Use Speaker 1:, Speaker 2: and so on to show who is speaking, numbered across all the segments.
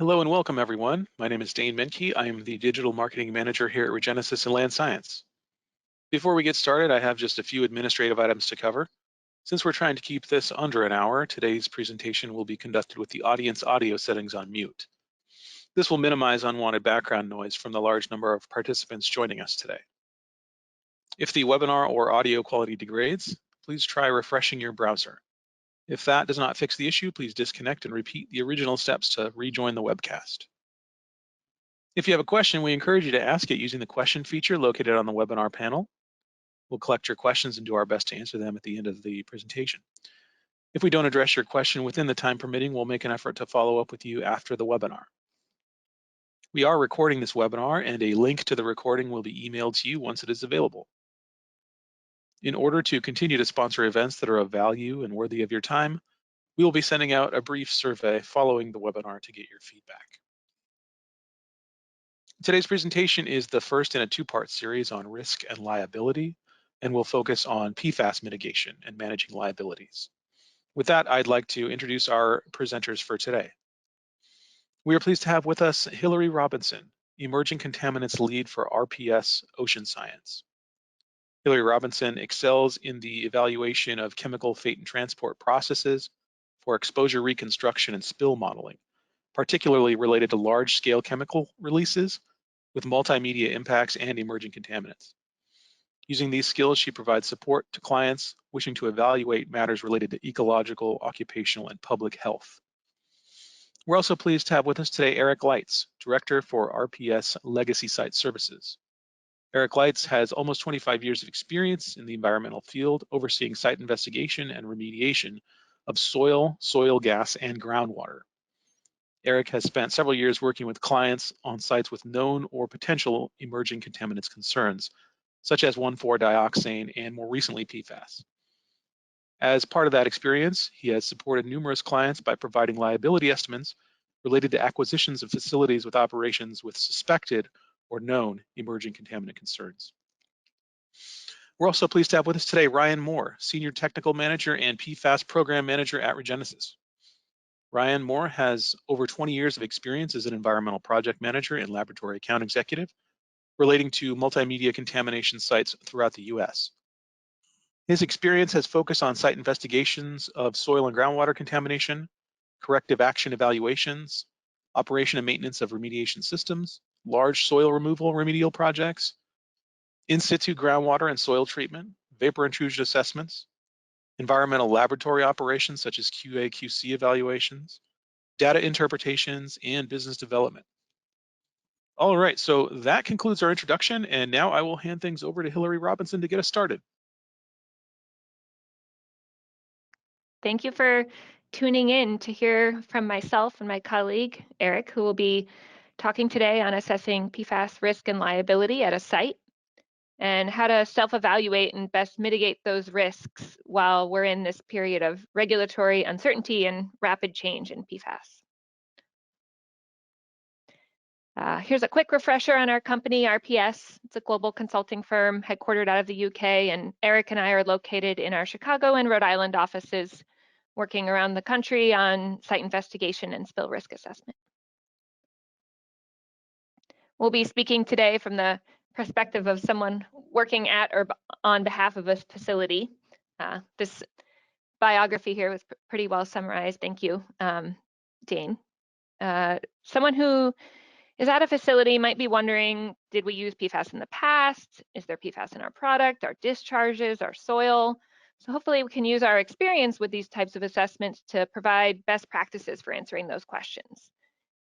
Speaker 1: Hello and welcome everyone. My name is Dane Menke. I am the Digital Marketing Manager here at Regenesis and Land Science. Before we get started, I have just a few administrative items to cover. Since we're trying to keep this under an hour, today's presentation will be conducted with the audience audio settings on mute. This will minimize unwanted background noise from the large number of participants joining us today. If the webinar or audio quality degrades, please try refreshing your browser. If that does not fix the issue, please disconnect and repeat the original steps to rejoin the webcast. If you have a question, we encourage you to ask it using the question feature located on the webinar panel. We'll collect your questions and do our best to answer them at the end of the presentation. If we don't address your question within the time permitting, we'll make an effort to follow up with you after the webinar. We are recording this webinar, and a link to the recording will be emailed to you once it is available. In order to continue to sponsor events that are of value and worthy of your time, we will be sending out a brief survey following the webinar to get your feedback. Today's presentation is the first in a two-part series on risk and liability, and will focus on PFAS mitigation and managing liabilities. With that, I'd like to introduce our presenters for today. We are pleased to have with us Hilary Robinson, Emerging Contaminants Lead for RPS Ocean Science. Hilary Robinson excels in the evaluation of chemical fate and transport processes for exposure reconstruction and spill modeling, particularly related to large-scale chemical releases with multimedia impacts and emerging contaminants. Using these skills, she provides support to clients wishing to evaluate matters related to ecological, occupational, and public health. We're also pleased to have with us today Eric Leitz, Director for RPS Legacy Site Services. Eric Leitz has almost 25 years of experience in the environmental field, overseeing site investigation and remediation of soil, gas, and groundwater. Eric has spent several years working with clients on sites with known or potential emerging contaminants concerns, such as 1,4-dioxane and more recently PFAS. As part of that experience, he has supported numerous clients by providing liability estimates related to acquisitions of facilities with operations with suspected or known emerging contaminant concerns. We're also pleased to have with us today Ryan Moore, Senior Technical Manager and PFAS Program Manager at Regenesis. Ryan Moore has over 20 years of experience as an environmental project manager and laboratory account executive relating to multimedia contamination sites throughout the U.S. His experience has focused on site investigations of soil and groundwater contamination, corrective action evaluations, operation and maintenance of remediation systems, large soil removal remedial projects, in situ groundwater and soil treatment, vapor intrusion assessments, environmental laboratory operations such as QA/QC evaluations, data interpretations, and business development. All right, so that concludes our introduction, and now I will hand things over to Hilary Robinson to get us started.
Speaker 2: Thank you for tuning in to hear from myself and my colleague, Eric, who will be talking today on assessing PFAS risk and liability at a site and how to self-evaluate and best mitigate those risks while we're in this period of regulatory uncertainty and rapid change in PFAS. Here's a quick refresher on our company, RPS. It's a global consulting firm headquartered out of the UK, and Eric and I are located in our Chicago and Rhode Island offices, working around the country on site investigation and spill risk assessment. We'll be speaking today from the perspective of someone working at or on behalf of a facility. This biography here was pretty well summarized. Thank you, Dane. Someone who is at a facility might be wondering, did we use PFAS in the past? Is there PFAS in our product, our discharges, our soil? So hopefully we can use our experience with these types of assessments to provide best practices for answering those questions,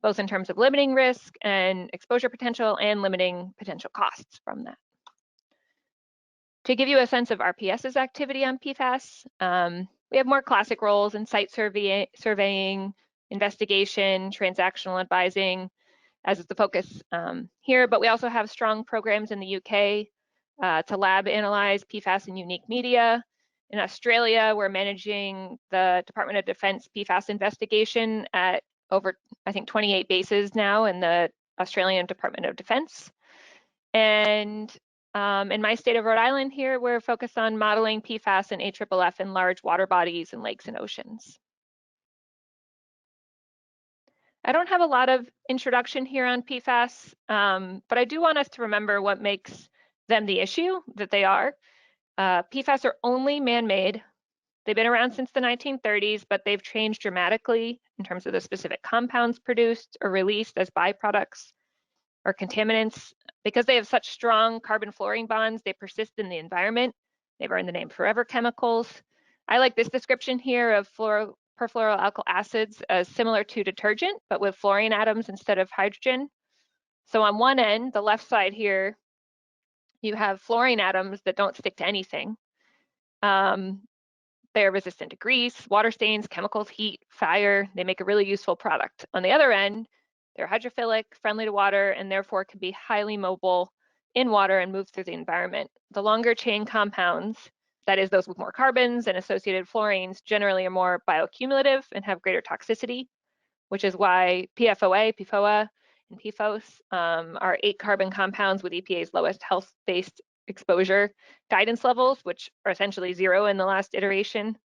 Speaker 2: both in terms of limiting risk and exposure potential and limiting potential costs from that. To give you a sense of RPS's activity on PFAS, we have more classic roles in site surveying, investigation, transactional advising, as is the focus here, but we also have strong programs in the UK to lab analyze PFAS in unique media. In Australia, we're managing the Department of Defense PFAS investigation at over, I think, 28 bases now in the Australian Department of Defense. And in my state of Rhode Island here, we're focused on modeling PFAS and AFFF in large water bodies and lakes and oceans. I don't have a lot of introduction here on PFAS, but I do want us to remember what makes them the issue that they are. PFAS are only man-made. They've been around since the 1930s, but they've changed dramatically in terms of the specific compounds produced or released as byproducts or contaminants. Because they have such strong carbon-fluorine bonds, they persist in the environment. They've earned the name forever chemicals. I like this description here of perfluoroalkyl acids as similar to detergent, but with fluorine atoms instead of hydrogen. So on one end, the left side here, you have fluorine atoms that don't stick to anything. They're resistant to grease, water stains, chemicals, heat, fire. They make a really useful product. On the other end, they're hydrophilic, friendly to water, and therefore can be highly mobile in water and move through the environment. The longer chain compounds, that is those with more carbons and associated fluorines, generally are more bioaccumulative and have greater toxicity, which is why PFOA, PFOA, and PFOS are 8 carbon compounds with EPA's lowest health-based exposure guidance levels, which are essentially 0 in the last iteration.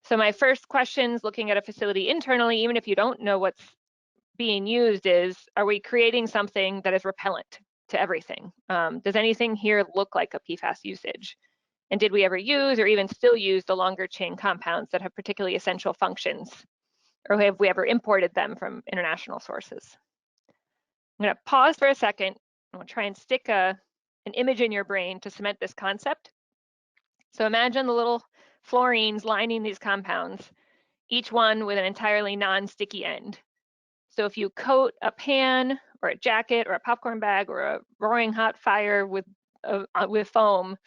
Speaker 2: So my first questions looking at a facility internally, even if you don't know what's being used, is, are we creating something that is repellent to everything? Does anything here look like a PFAS usage? And did we ever use or even still use the longer chain compounds that have particularly essential functions? Or have we ever imported them from international sources? I'm going to pause for a second. I'll try and stick an image in your brain to cement this concept. So imagine the little fluorines lining these compounds, each one with an entirely non-sticky end. So if you coat a pan or a jacket or a popcorn bag or a roaring hot fire with foam,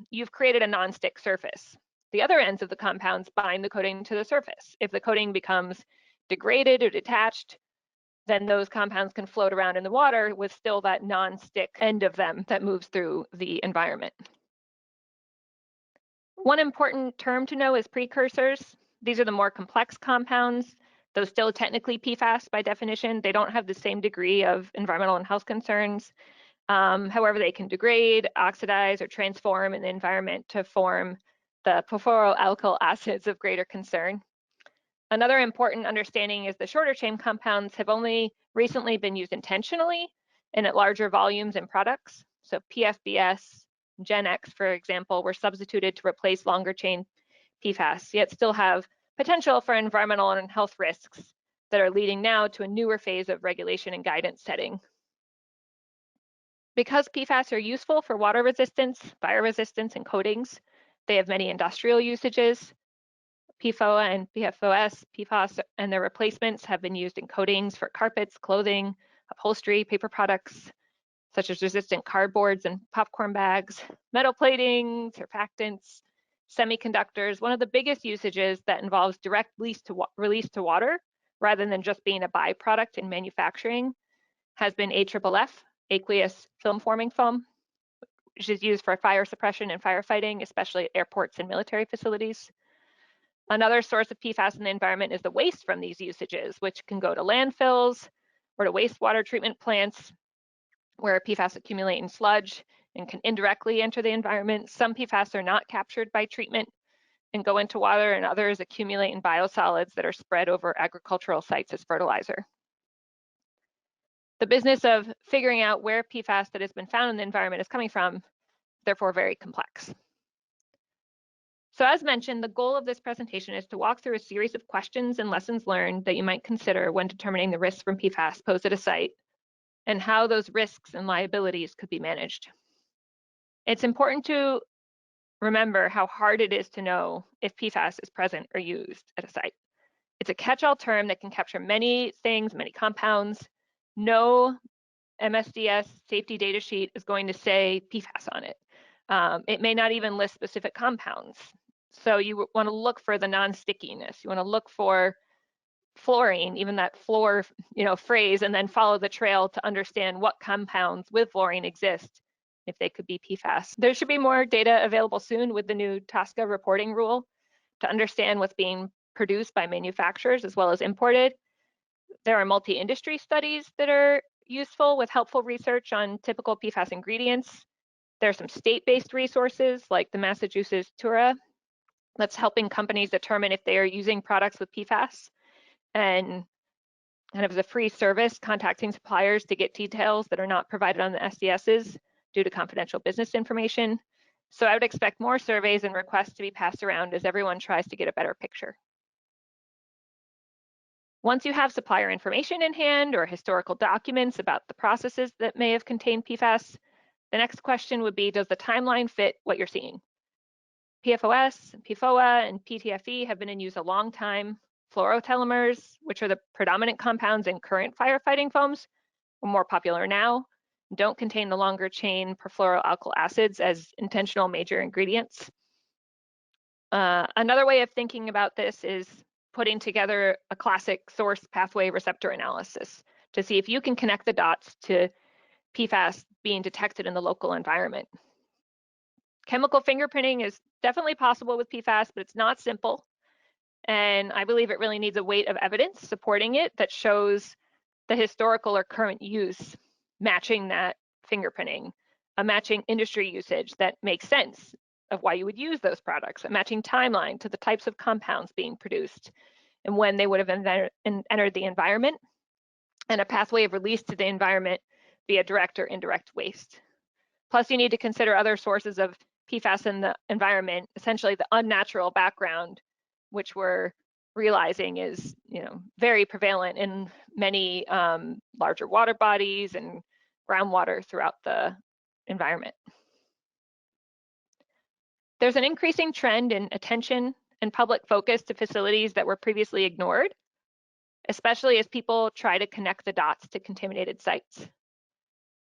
Speaker 2: you've created a non-stick surface. The other ends of the compounds bind the coating to the surface. If the coating becomes degraded or detached, then those compounds can float around in the water with still that non-stick end of them that moves through the environment. One important term to know is precursors. These are the more complex compounds, though still technically PFAS by definition. They don't have the same degree of environmental and health concerns. However, they can degrade, oxidize, or transform in the environment to form the perfluoroalkyl acids of greater concern. Another important understanding is the shorter chain compounds have only recently been used intentionally and at larger volumes in products. So PFBS, Gen X, for example, were substituted to replace longer chain PFAS, yet still have potential for environmental and health risks that are leading now to a newer phase of regulation and guidance setting. Because PFAS are useful for water resistance, fire resistance, and coatings, they have many industrial usages. PFOA and PFOS, PFAS, and their replacements have been used in coatings for carpets, clothing, upholstery, paper products, such as resistant cardboards and popcorn bags, metal plating, surfactants, semiconductors. One of the biggest usages that involves direct release to water, rather than just being a byproduct in manufacturing, has been AFFF, aqueous film forming foam, which is used for fire suppression and firefighting, especially at airports and military facilities. Another source of PFAS in the environment is the waste from these usages, which can go to landfills or to wastewater treatment plants, where PFAS accumulate in sludge and can indirectly enter the environment. Some PFAS are not captured by treatment and go into water, and others accumulate in biosolids that are spread over agricultural sites as fertilizer. The business of figuring out where PFAS that has been found in the environment is coming from, therefore very complex. So as mentioned, the goal of this presentation is to walk through a series of questions and lessons learned that you might consider when determining the risks from PFAS posed at a site and how those risks and liabilities could be managed. It's important to remember how hard it is to know if PFAS is present or used at a site. It's a catch-all term that can capture many things, many compounds. No MSDS safety data sheet is going to say PFAS on it. It may not even list specific compounds. So you want to look for the non-stickiness. You want to look for fluorine, even that fluor, phrase, and then follow the trail to understand what compounds with fluorine exist, if they could be PFAS. There should be more data available soon with the new TSCA reporting rule to understand what's being produced by manufacturers as well as imported. There are multi-industry studies that are useful with helpful research on typical PFAS ingredients. There are some state-based resources like the Massachusetts TURA that's helping companies determine if they are using products with PFAS. And kind of as a free service, contacting suppliers to get details that are not provided on the SDSs due to confidential business information. So I would expect more surveys and requests to be passed around as everyone tries to get a better picture. Once you have supplier information in hand or historical documents about the processes that may have contained PFAS, the next question would be, does the timeline fit what you're seeing? PFOS, PFOA, and PTFE have been in use a long time. Fluorotelomers, which are the predominant compounds in current firefighting foams, are more popular now, don't contain the longer chain perfluoroalkyl acids as intentional major ingredients. Another way of thinking about this is putting together a classic source pathway receptor analysis to see if you can connect the dots to PFAS being detected in the local environment. Chemical fingerprinting is definitely possible with PFAS, but it's not simple. And I believe it really needs a weight of evidence supporting it that shows the historical or current use matching that fingerprinting, a matching industry usage that makes sense of why you would use those products, a matching timeline to the types of compounds being produced and when they would have entered the environment, and a pathway of release to the environment via direct or indirect waste. Plus, you need to consider other sources of PFAS in the environment, essentially the unnatural background, which we're realizing is very prevalent in many larger water bodies and groundwater throughout the environment. There's an increasing trend in attention and public focus to facilities that were previously ignored, especially as people try to connect the dots to contaminated sites.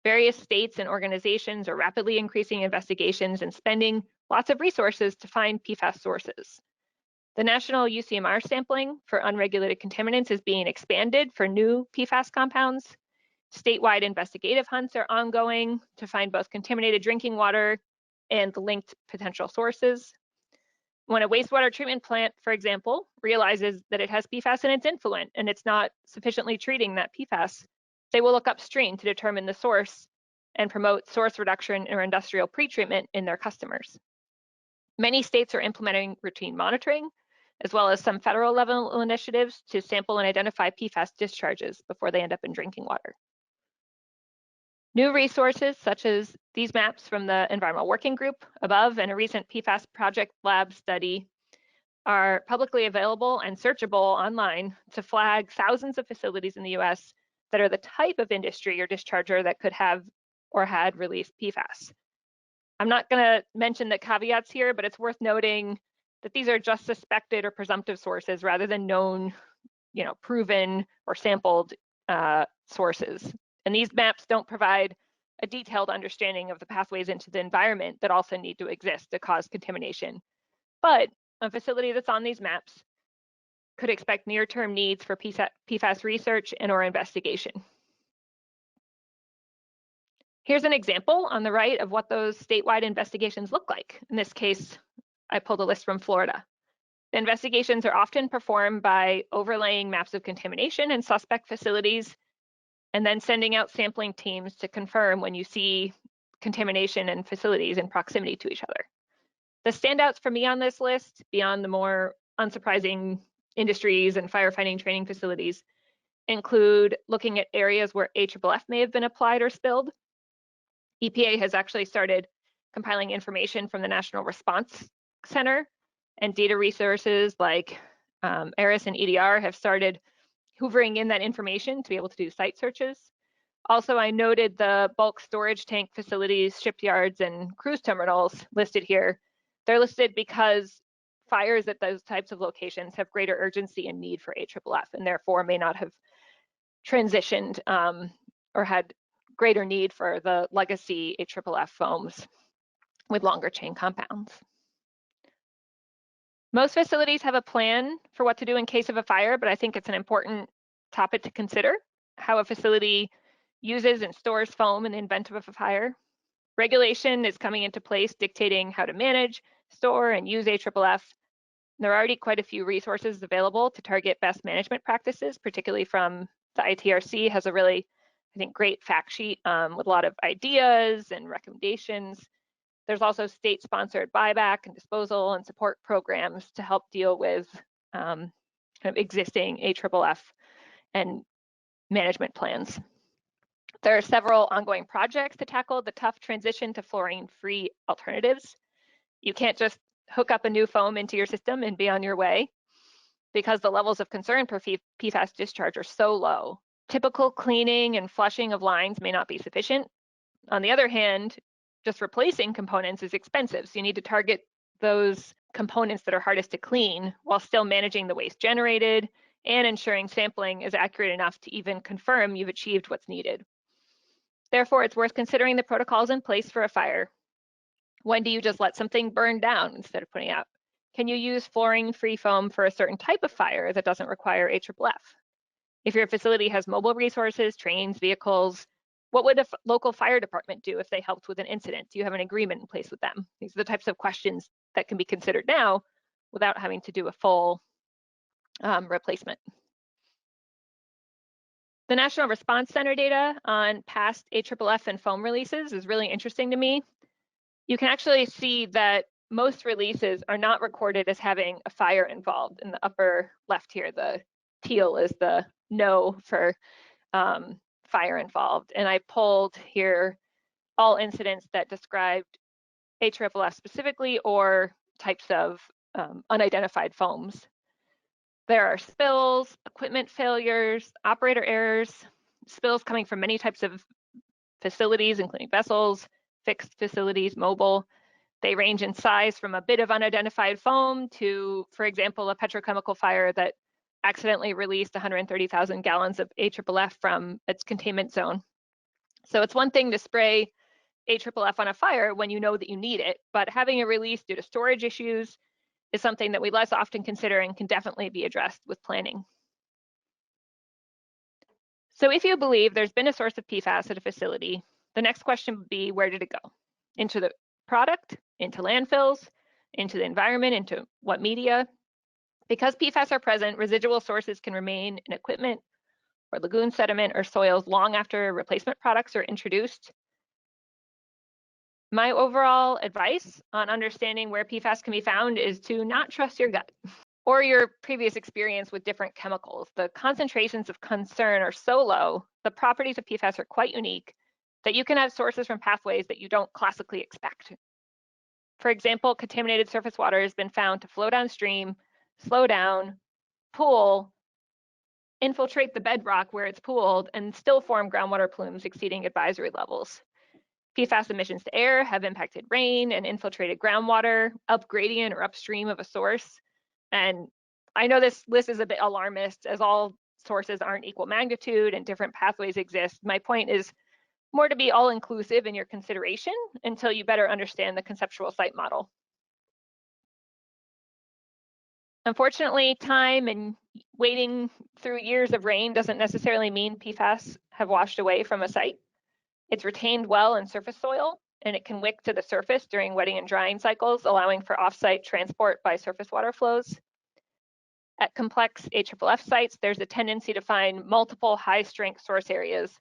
Speaker 2: Various states and organizations are rapidly increasing investigations and spending lots of resources to find PFAS sources. The national UCMR sampling for unregulated contaminants is being expanded for new PFAS compounds. Statewide investigative hunts are ongoing to find both contaminated drinking water and the linked potential sources. When a wastewater treatment plant, for example, realizes that it has PFAS in its influent and it's not sufficiently treating that PFAS, they will look upstream to determine the source and promote source reduction or industrial pretreatment in their customers. Many states are implementing routine monitoring, as well as some federal level initiatives to sample and identify PFAS discharges before they end up in drinking water. New resources, such as these maps from the Environmental Working Group above and a recent PFAS Project Lab study, are publicly available and searchable online to flag thousands of facilities in the US that are the type of industry or discharger that could have or had released PFAS. I'm not going to mention the caveats here, but it's worth noting that these are just suspected or presumptive sources rather than known, proven or sampled sources. And these maps don't provide a detailed understanding of the pathways into the environment that also need to exist to cause contamination. But a facility that's on these maps could expect near-term needs for PFAS research and or investigation. Here's an example on the right of what those statewide investigations look like. In this case, I pulled a list from Florida. The investigations are often performed by overlaying maps of contamination in suspect facilities and then sending out sampling teams to confirm when you see contamination in facilities in proximity to each other. The standouts for me on this list, beyond the more unsurprising industries and firefighting training facilities, include looking at areas where AFFF may have been applied or spilled. EPA has actually started compiling information from the National Response Center, and data resources like ARIS and EDR have started hoovering in that information to be able to do site searches. Also, I noted the bulk storage tank facilities, shipyards, and cruise terminals listed here. They're listed because fires at those types of locations have greater urgency and need for AFFF, and therefore may not have transitioned or had greater need for the legacy AFFF foams with longer chain compounds. Most facilities have a plan for what to do in case of a fire, but I think it's an important topic to consider, how a facility uses and stores foam in the event of a fire. Regulation is coming into place dictating how to manage, store, and use AFFF. There are already quite a few resources available to target best management practices, particularly from the ITRC has a really, I think, great fact sheet with a lot of ideas and recommendations. There's also state-sponsored buyback and disposal and support programs to help deal with kind of existing AFFF and management plans. There are several ongoing projects to tackle the tough transition to fluorine-free alternatives. You can't just hook up a new foam into your system and be on your way, because the levels of concern per PFAS discharge are so low. Typical cleaning and flushing of lines may not be sufficient. On the other hand, just replacing components is expensive, so you need to target those components that are hardest to clean while still managing the waste generated and ensuring sampling is accurate enough to even confirm you've achieved what's needed. Therefore, it's worth considering the protocols in place for a fire. When do you just let something burn down instead of putting out? Can you use fluorine-free foam for a certain type of fire that doesn't require AFFF? If your facility has mobile resources, trains, vehicles, what would a local fire department do if they helped with an incident? Do you have an agreement in place with them? These are the types of questions that can be considered now without having to do a full replacement. The National Response Center data on past AFFF and foam releases is really interesting to me. You can actually see that most releases are not recorded as having a fire involved. In the upper left here, the teal is the no for fire involved. And I pulled here all incidents that described AFFF specifically or types of unidentified foams. There are spills, equipment failures, operator errors, spills coming from many types of facilities, including vessels, fixed facilities, mobile. They range in size from a bit of unidentified foam to, for example, a petrochemical fire that accidentally released 130,000 gallons of AFFF from its containment zone. So it's one thing to spray AFFF on a fire when you know that you need it, but having a release due to storage issues is something that we less often consider and can definitely be addressed with planning. So if you believe there's been a source of PFAS at a facility, the next question would be, where did it go? Into the product, into landfills, into the environment, into what media? Because PFAS are present, residual sources can remain in equipment or lagoon sediment or soils long after replacement products are introduced. My overall advice on understanding where PFAS can be found is to not trust your gut or your previous experience with different chemicals. The concentrations of concern are so low, the properties of PFAS are quite unique, that you can have sources from pathways that you don't classically expect. For example, contaminated surface water has been found to flow downstream, slow down, pool, infiltrate the bedrock where it's pooled, and still form groundwater plumes exceeding advisory levels. PFAS emissions to air have impacted rain and infiltrated groundwater up gradient or upstream of a source. And I know this list is a bit alarmist, as all sources aren't equal magnitude and different pathways exist. My point is more to be all-inclusive in your consideration until you better understand the conceptual site model. Unfortunately, time and waiting through years of rain doesn't necessarily mean PFAS have washed away from a site. It's retained well in surface soil, and it can wick to the surface during wetting and drying cycles, allowing for off-site transport by surface water flows. At complex AFFF sites, there's a tendency to find multiple high-strength source areas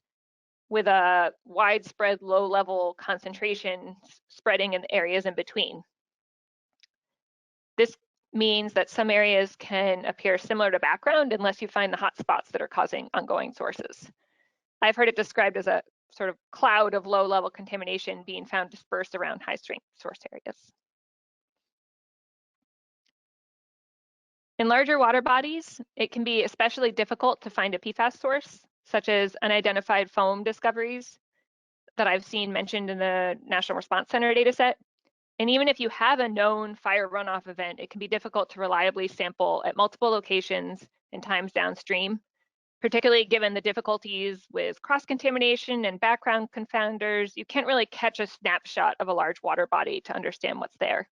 Speaker 2: with a widespread low-level concentration spreading in the areas in between. This means that some areas can appear similar to background unless you find the hot spots that are causing ongoing sources. I've heard it described as a sort of cloud of low-level contamination being found dispersed around high-strength source areas. In larger water bodies, it can be especially difficult to find a PFAS source, such as unidentified foam discoveries that I've seen mentioned in the National Response Center dataset. And even if you have a known fire runoff event, it can be difficult to reliably sample at multiple locations and times downstream, particularly given the difficulties with cross-contamination and background confounders. You can't really catch a snapshot of a large water body to understand what's there.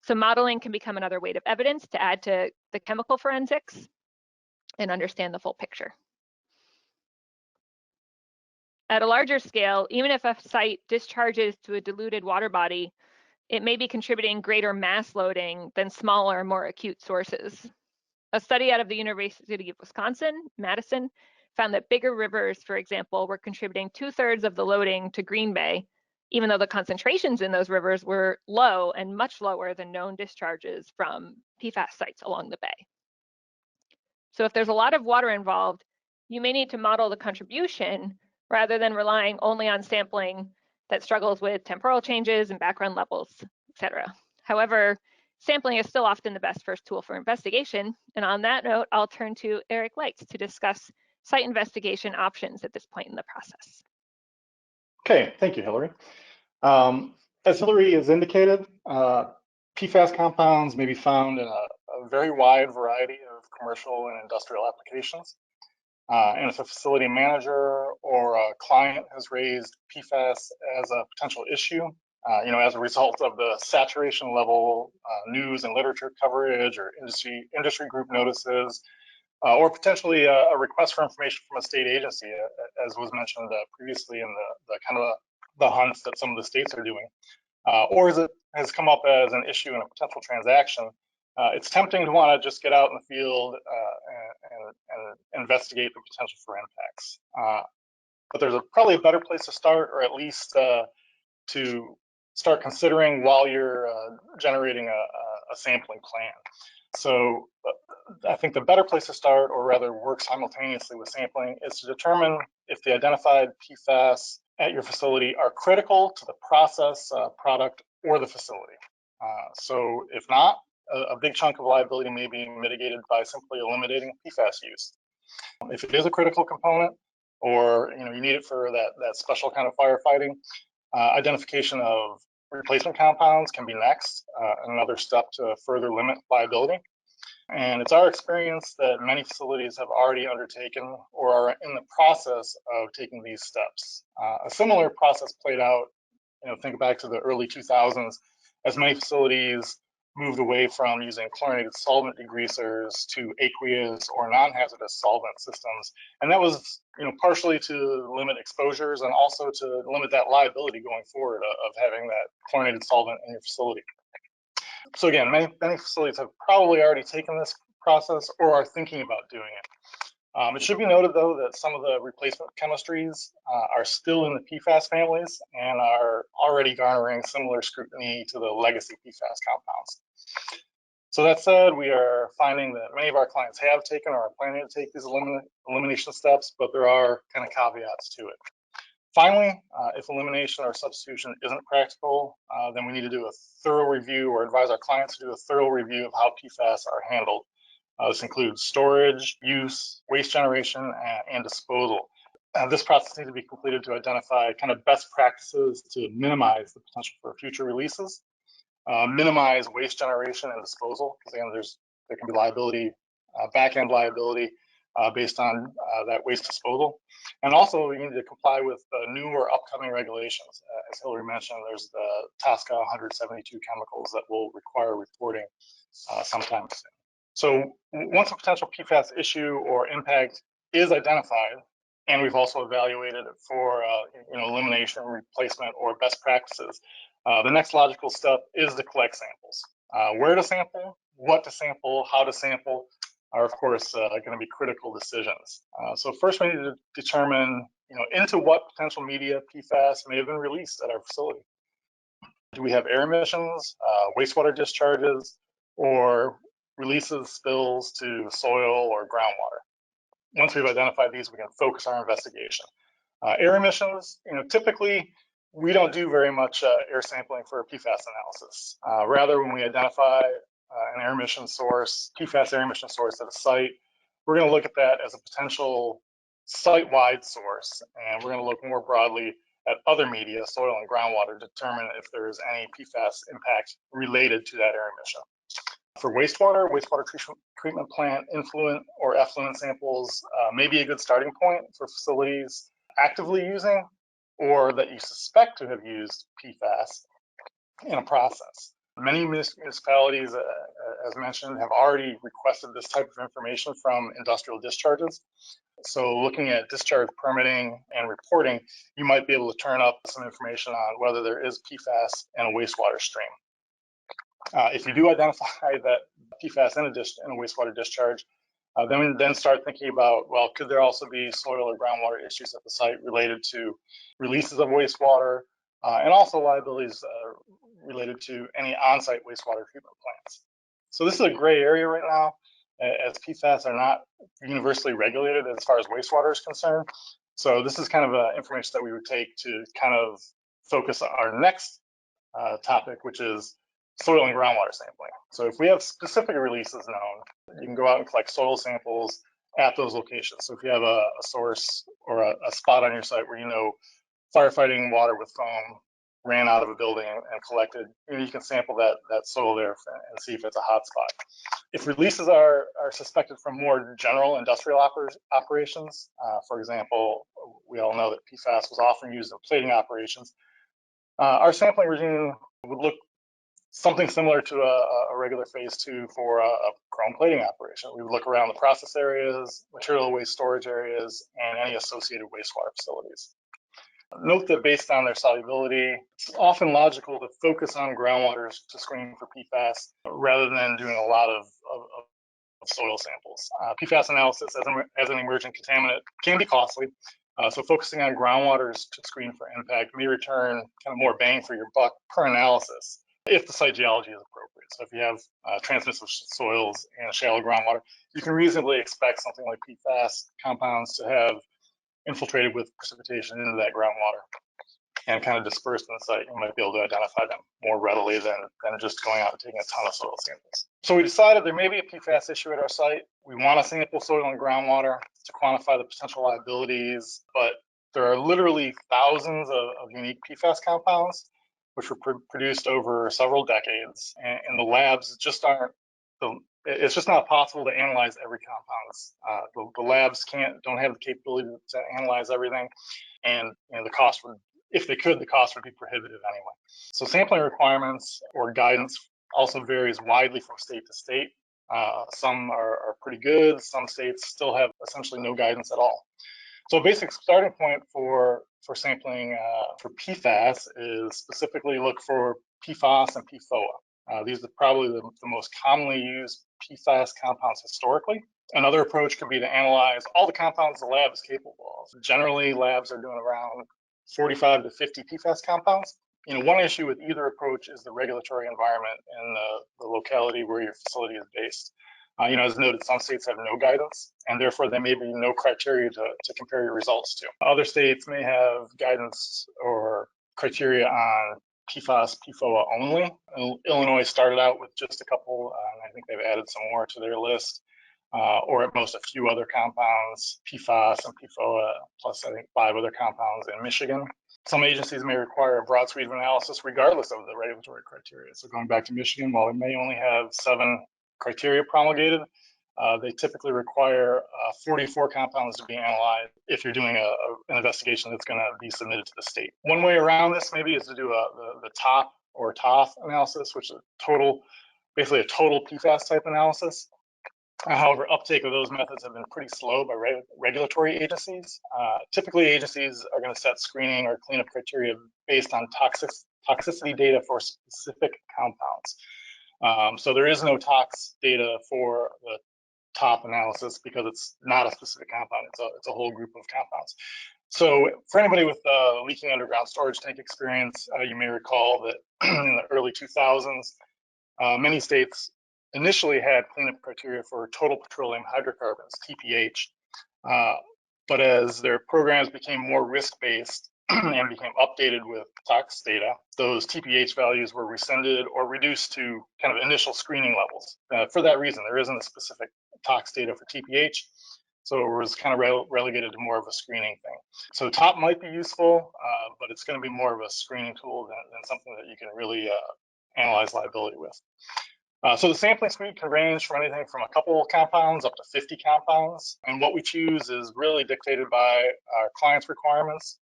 Speaker 2: So modeling can become another weight of evidence to add to the chemical forensics and understand the full picture. At a larger scale, even if a site discharges to a diluted water body, it may be contributing greater mass loading than smaller, more acute sources. A study out of the University of Wisconsin, Madison, found that bigger rivers, for example, were contributing 2/3 of the loading to Green Bay, even though the concentrations in those rivers were low and much lower than known discharges from PFAS sites along the bay. So if there's a lot of water involved, you may need to model the contribution rather than relying only on sampling that struggles with temporal changes and background levels, etc. However, sampling is still often the best first tool for investigation. And on that note, I'll turn to Eric Leitz to discuss site investigation options at this point in the process.
Speaker 3: Okay, thank you, Hilary. As Hilary has indicated, PFAS compounds may be found in a very wide variety of commercial and industrial applications. And if a facility manager or a client has raised PFAS as a potential issue, as a result of the saturation level news and literature coverage or industry group notices, or potentially a request for information from a state agency, as was mentioned previously in the kind of the hunts that some of the states are doing, or as it has come up as an issue in a potential transaction, it's tempting to want to just get out in the field and investigate the potential for impacts. But there's probably a better place to start, or at least to start considering while you're generating a sampling plan. So I think the better place to start, or rather work simultaneously with sampling, is to determine if the identified PFAS at your facility are critical to the process, product, or the facility. So if not, a big chunk of liability may be mitigated by simply eliminating PFAS use. If it is a critical component, or you need it for that special kind of firefighting, identification of replacement compounds can be next, another step to further limit liability. And it's our experience that many facilities have already undertaken or are in the process of taking these steps. A similar process played out, think back to the early 2000s, as many facilities moved away from using chlorinated solvent degreasers to aqueous or non-hazardous solvent systems. And that was, partially to limit exposures and also to limit that liability going forward of having that chlorinated solvent in your facility. So again, many facilities have probably already taken this process or are thinking about doing it. It should be noted, though, that some of the replacement chemistries are still in the PFAS families and are already garnering similar scrutiny to the legacy PFAS compounds. So that said, we are finding that many of our clients have taken or are planning to take these elimination steps, but there are kind of caveats to it. Finally, if elimination or substitution isn't practical, then we need to do a thorough review or advise our clients to do a thorough review of how PFAS are handled. This includes storage, use, waste generation, and disposal. This process needs to be completed to identify kind of best practices to minimize the potential for future releases, minimize waste generation and disposal, because again, there can be liability, back-end liability, based on that waste disposal. And also we need to comply with new or upcoming regulations. As Hilary mentioned, there's the TSCA 172 chemicals that will require reporting sometime soon. So once a potential PFAS issue or impact is identified, and we've also evaluated it for elimination, replacement, or best practices, the next logical step is to collect samples. Where to sample, what to sample, how to sample, are of course going to be critical decisions. So first we need to determine into what potential media PFAS may have been released at our facility. Do we have air emissions, wastewater discharges, or releases, spills to soil or groundwater? Once we've identified these, we can focus our investigation. Air emissions, typically we don't do very much air sampling for PFAS analysis. Rather, when we identify an air emission source, PFAS air emission source at a site, we're going to look at that as a potential site-wide source, and we're going to look more broadly at other media, soil and groundwater, to determine if there's any PFAS impact related to that air emission. For wastewater treatment plant influent or effluent samples may be a good starting point for facilities actively using or that you suspect to have used PFAS in a process. Many municipalities, as mentioned, have already requested this type of information from industrial discharges. So looking at discharge permitting and reporting, you might be able to turn up some information on whether there is PFAS in a wastewater stream. If you do identify that PFAS in a wastewater discharge, then start thinking about, well, could there also be soil or groundwater issues at the site related to releases of wastewater and also liabilities related to any on-site wastewater treatment plants. So this is a gray area right now. as PFAS are not universally regulated as far as wastewater is concerned. So this is kind of information that we would take to kind of focus on our next topic, which is soil and groundwater sampling. So if we have specific releases known, you can go out and collect soil samples at those locations. So if you have a source or a spot on your site where you know firefighting water with foam ran out of a building and collected, you can sample that soil there and see if it's a hot spot. If releases are suspected from more general industrial operations, for example, we all know that PFAS was often used in plating operations, our sampling regime would look something similar to a regular phase 2 for a chrome plating operation. We would look around the process areas, material waste storage areas, and any associated wastewater facilities. Note that based on their solubility, it's often logical to focus on groundwater to screen for PFAS rather than doing a lot of soil samples. PFAS analysis as an emerging contaminant can be costly, so focusing on groundwaters to screen for impact may return kind of more bang for your buck per analysis if the site geology is appropriate. So if you have transmissive soils and shallow groundwater, you can reasonably expect something like PFAS compounds to have infiltrated with precipitation into that groundwater and kind of dispersed in the site. You might be able to identify them more readily than just going out and taking a ton of soil samples. So we decided there may be a PFAS issue at our site. We want to sample soil and groundwater to quantify the potential liabilities, but there are literally thousands of unique PFAS compounds which were produced over several decades, and the labs just aren't, it's just not possible to analyze every compound. The labs don't have the capability to analyze everything, and the cost would, if they could, the cost would be prohibitive anyway. So sampling requirements or guidance also varies widely from state to state. Some are pretty good. Some states still have essentially no guidance at all. So a basic starting point for sampling for PFAS is specifically look for PFAS and PFOA. These are probably the most commonly used PFAS compounds historically. Another approach could be to analyze all the compounds the lab is capable of. Generally, labs are doing around 45 to 50 PFAS compounds. One issue with either approach is the regulatory environment and the locality where your facility is based. As noted, some states have no guidance, and therefore there may be no criteria to compare your results to. Other states may have guidance or criteria on PFAS, PFOA only. Illinois started out with just a couple, and I think they've added some more to their list, or at most a few other compounds, PFAS and PFOA, plus I think 5 other compounds in Michigan. Some agencies may require a broad suite of analysis regardless of the regulatory criteria. So going back to Michigan, while they may only have 7 criteria promulgated, they typically require 44 compounds to be analyzed if you're doing an investigation that's going to be submitted to the state. One way around this maybe is to do the TOP or TOF analysis, which is basically a total PFAS type analysis. However, uptake of those methods have been pretty slow by regulatory agencies. Typically, agencies are going to set screening or cleanup criteria based on toxicity data for specific compounds. So there is no tox data for the top analysis because it's not a specific compound. It's a whole group of compounds. So for anybody with leaking underground storage tank experience, you may recall that in the early 2000s, many states initially had cleanup criteria for total petroleum hydrocarbons, TPH. But as their programs became more risk-based and became updated with tox data, those TPH values were rescinded or reduced to kind of initial screening levels. For that reason, there isn't a specific tox data for TPH, so it was kind of relegated to more of a screening thing. So TOP might be useful, but it's going to be more of a screening tool than something that you can really analyze liability with. So the sampling suite can range from anything from a couple of compounds up to 50 compounds, and what we choose is really dictated by our client's requirements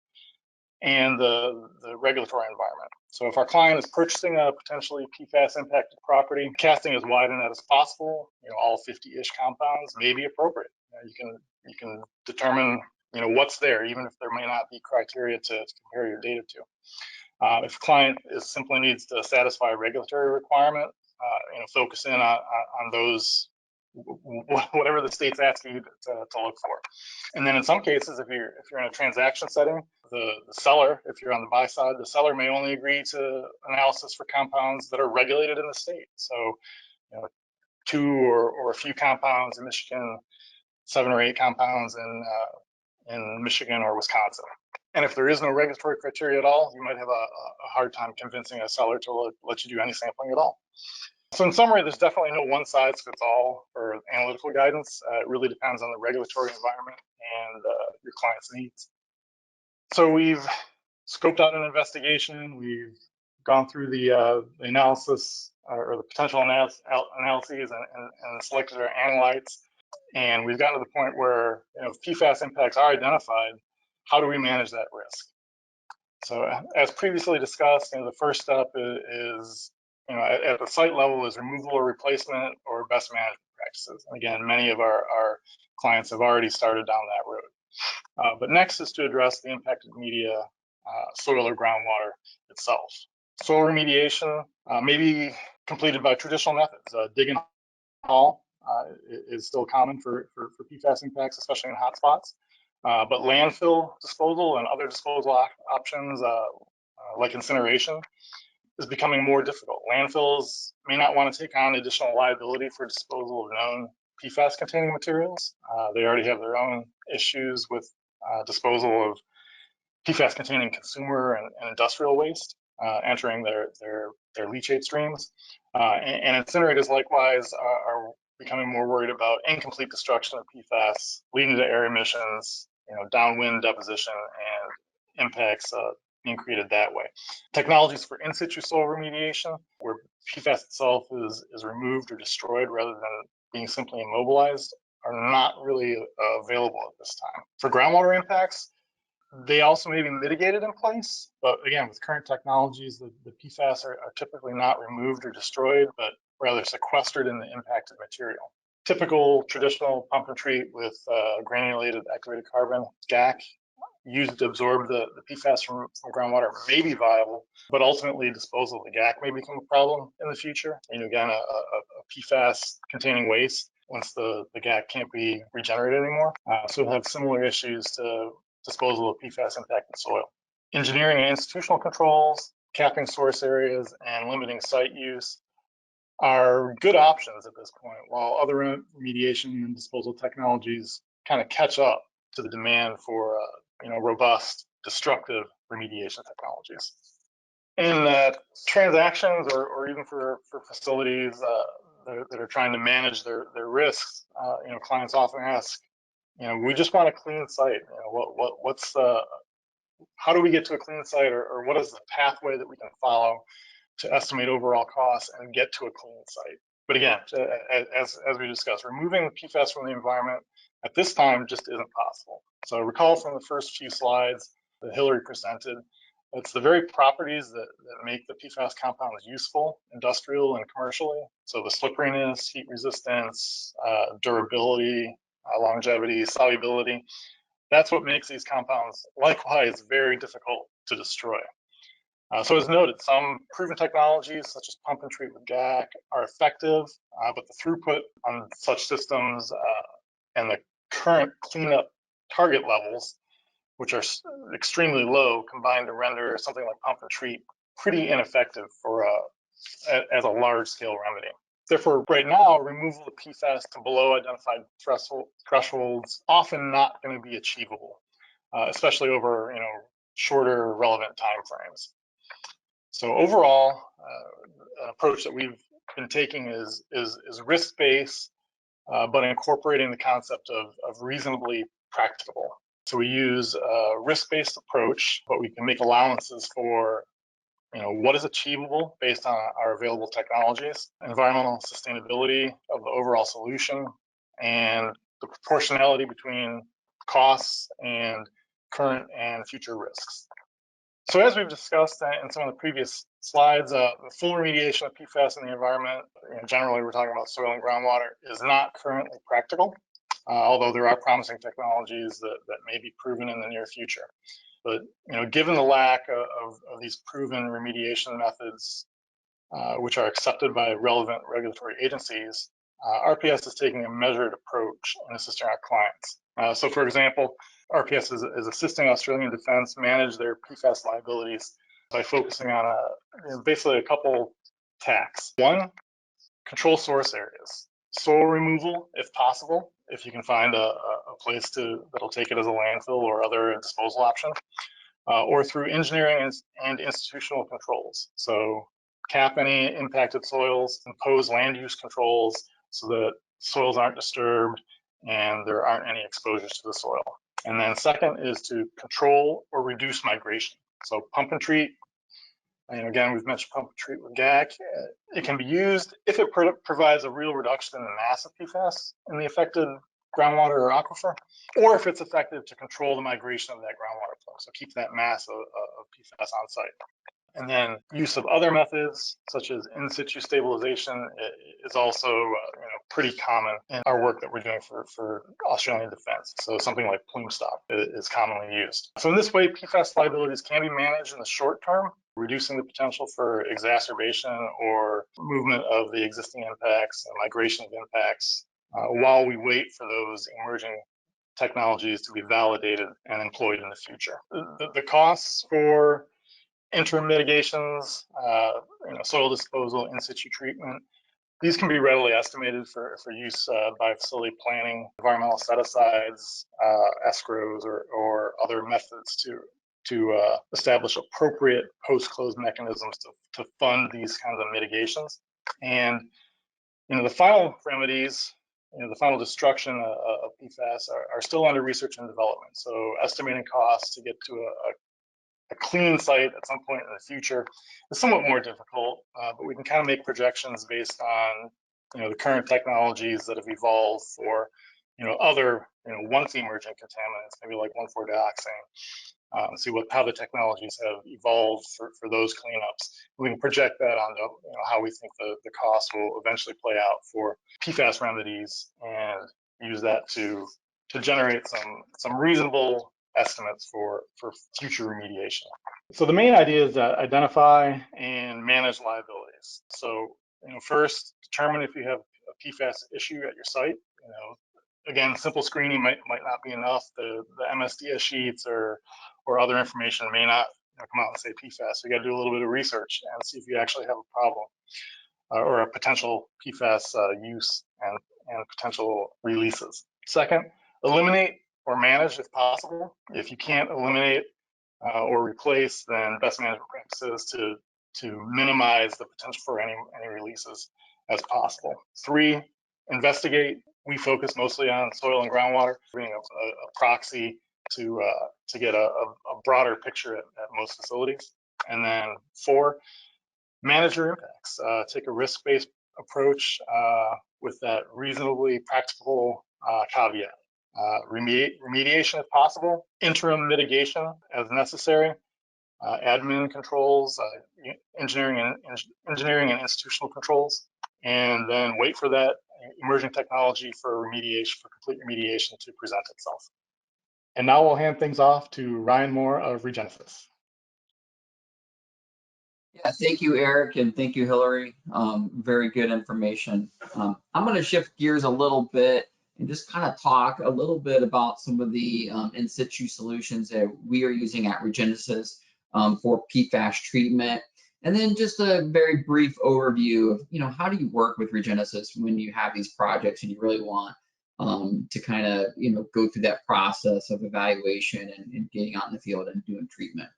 Speaker 3: and the regulatory environment. So if our client is purchasing a potentially PFAS impacted property, casting as wide a net as possible, all 50-ish compounds may be appropriate. You can determine what's there, even if there may not be criteria to compare your data to. If a client simply needs to satisfy a regulatory requirement, focus in on those, whatever the state's asking you to look for. And then in some cases, if you're in a transaction setting, the seller, if you're on the buy side, the seller may only agree to analysis for compounds that are regulated in the state. So 2 or a few compounds in Michigan, 7 or 8 compounds in Michigan or Wisconsin. And if there is no regulatory criteria at all, you might have a hard time convincing a seller to let you do any sampling at all. So in summary, there's definitely no one size fits all for analytical guidance. It really depends on the regulatory environment and your client's needs. So we've scoped out an investigation. We've gone through the analysis or the potential analyses and selected our analytes. And we've gotten to the point where, if PFAS impacts are identified, how do we manage that risk? So as previously discussed, the first step is, at the site level is removal or replacement or best management practices. And again, many of our clients have already started down that road. But next is to address the impacted media, soil or groundwater itself. Soil remediation may be completed by traditional methods. Dig and haul is still common for PFAS impacts, especially in hotspots. But landfill disposal and other disposal options, like incineration, is becoming more difficult. Landfills may not want to take on additional liability for disposal of known PFAS-containing materials. They already have their own issues with disposal of PFAS-containing consumer and industrial waste entering their leachate streams. And incinerators likewise are becoming more worried about incomplete destruction of PFAS, leading to air emissions, downwind deposition, and impacts being created that way. Technologies for in situ soil remediation, where PFAS itself is removed or destroyed rather than being simply immobilized, are not really available at this time. For groundwater impacts, they also may be mitigated in place, but again, with current technologies, the PFAS are typically not removed or destroyed, but rather sequestered in the impacted material. Typical traditional pump and treat with granulated activated carbon, GAC, used to absorb the PFAS from groundwater may be viable, but ultimately disposal of the GAC may become a problem in the future. Again, a PFAS containing waste once the GAC can't be regenerated anymore. So we'll have similar issues to disposal of PFAS impacted soil. Engineering and institutional controls, capping source areas, and limiting site use are good options at this point, while other remediation and disposal technologies kind of catch up to the demand for robust, destructive remediation technologies. In transactions or even for facilities that are trying to manage their risks, clients often ask, we just want a clean site. How do we get to a clean site, or what is the pathway that we can follow to estimate overall costs and get to a clean site? But again, as we discussed, removing the PFAS from the environment at this time just isn't possible. So recall from the first few slides that Hilary presented, it's the very properties that make the PFAS compounds useful, industrial and commercially. So the slipperiness, heat resistance, durability, longevity, solubility, that's what makes these compounds likewise very difficult to destroy. So as noted, some proven technologies such as pump and treat with GAC are effective, but the throughput on such systems and the current cleanup target levels, which are extremely low, combined to render something like pump and treat pretty ineffective as a large-scale remedy. Therefore, right now, removal of PFAS to below identified thresholds often not going to be achievable, especially over shorter relevant timeframes. So overall, an approach that we've been taking is risk-based, but incorporating the concept of reasonably practicable. So we use a risk-based approach, but we can make allowances for what is achievable based on our available technologies, environmental sustainability of the overall solution, and the proportionality between costs and current and future risks. So as we've discussed in some of the previous slides, the full remediation of PFAS in the environment, generally we're talking about soil and groundwater, is not currently practical, although there are promising technologies that may be proven in the near future. But given the lack of these proven remediation methods, which are accepted by relevant regulatory agencies, RPS is taking a measured approach in assisting our clients. So for example, RPS is assisting Australian Defence manage their PFAS liabilities by focusing on basically a couple tasks. One, control source areas. soil removal if possible, if you can find a place that'll take it as a landfill or other disposal option, or through engineering and institutional controls. So cap any impacted soils, impose land use controls so that soils aren't disturbed and there aren't any exposures to the soil. And then second is to control or reduce migration. So pump and treat. And again, we've mentioned pump and treat with GAC. It can be used if it provides a real reduction in the mass of PFAS in the affected groundwater or aquifer, or if it's effective to control the migration of that groundwater flow. So keep that mass of PFAS on site. And then use of other methods, such as in situ stabilization, is also pretty common in our work that we're doing for Australian defense. So something like plume stop is commonly used. So in this way, PFAS liabilities can be managed in the short term, reducing the potential for exacerbation or movement of the existing impacts and migration of impacts while we wait for those emerging technologies to be validated and employed in the future. The costs for interim mitigations, soil disposal, in situ treatment, these can be readily estimated for use by facility planning, environmental set-asides, escrows, or other methods to establish appropriate post-close mechanisms to fund these kinds of mitigations. And the final remedies, the final destruction of PFAS are still under research and development. So estimating costs to get to a clean site at some point in the future is somewhat more difficult, but we can kind of make projections based on the current technologies that have evolved for other once emerging contaminants, maybe like 1,4-dioxane, see how the technologies have evolved for those cleanups. We can project that onto how we think the cost will eventually play out for PFAS remedies and use that to generate some reasonable estimates for future remediation. So the main idea is to identify and manage liabilities. So first, determine if you have a PFAS issue at your site. Again, simple screening might not be enough. The MSDS sheets or other information may not come out and say PFAS. So you got to do a little bit of research and see if you actually have a problem or a potential PFAS use and potential releases. Second, eliminate or manage if possible. If you can't eliminate or replace, then best management practices to minimize the potential for any releases as possible. 3, investigate. We focus mostly on soil and groundwater, being a proxy to get a broader picture at most facilities. And then 4, manage your impacts. Take a risk-based approach with that reasonably practical caveat. Remediation if possible, interim mitigation as necessary, admin controls, engineering and institutional controls, and then wait for that emerging technology for complete remediation to present itself.
Speaker 4: And now we'll hand things off to Ryan Moore of Regenesis.
Speaker 5: Yeah, thank you, Eric, and thank you, Hilary. Very good information. I'm going to shift gears a little bit and just kind of talk a little bit about some of the in situ solutions that we are using at Regenesis for PFAS treatment. And then just a very brief overview of, how do you work with Regenesis when you have these projects and you really want to kind of, go through that process of evaluation and getting out in the field and doing treatment.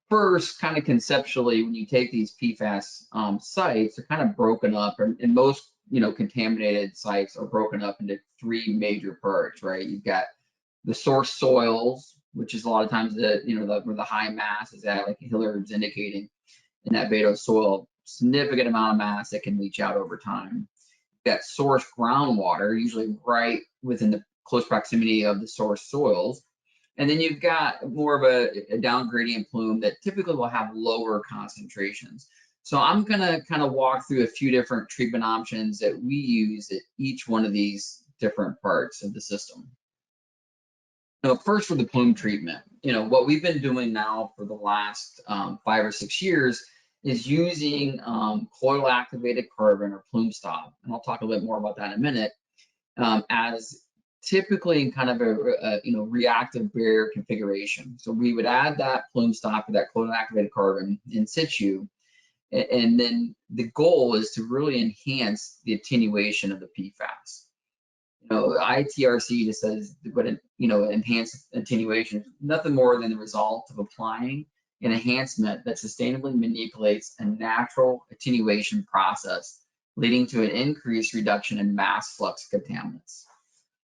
Speaker 5: First, kind of conceptually, when you take these PFAS sites, they're kind of broken up, and most contaminated sites are broken up into 3 major parts, right? You've got the source soils, which is a lot of times where the high mass is at, like Hilary was indicating, in that beta soil, significant amount of mass that can leach out over time. You've got source groundwater, usually right within the close proximity of the source soils. And then you've got more of a down gradient plume that typically will have lower concentrations. So I'm gonna kind of walk through a few different treatment options that we use at each one of these different parts of the system. First, for the plume treatment, what we've been doing now for the last 5 or 6 years is using coil activated carbon or plume stop. And I'll talk a little bit more about that in a minute, as typically in kind of a reactive barrier configuration. So we would add that plume stop or that coil activated carbon in situ, And then the goal is to really enhance the attenuation of the PFAS. ITRC just says, but enhanced attenuation is nothing more than the result of applying an enhancement that sustainably manipulates a natural attenuation process, leading to an increased reduction in mass flux contaminants.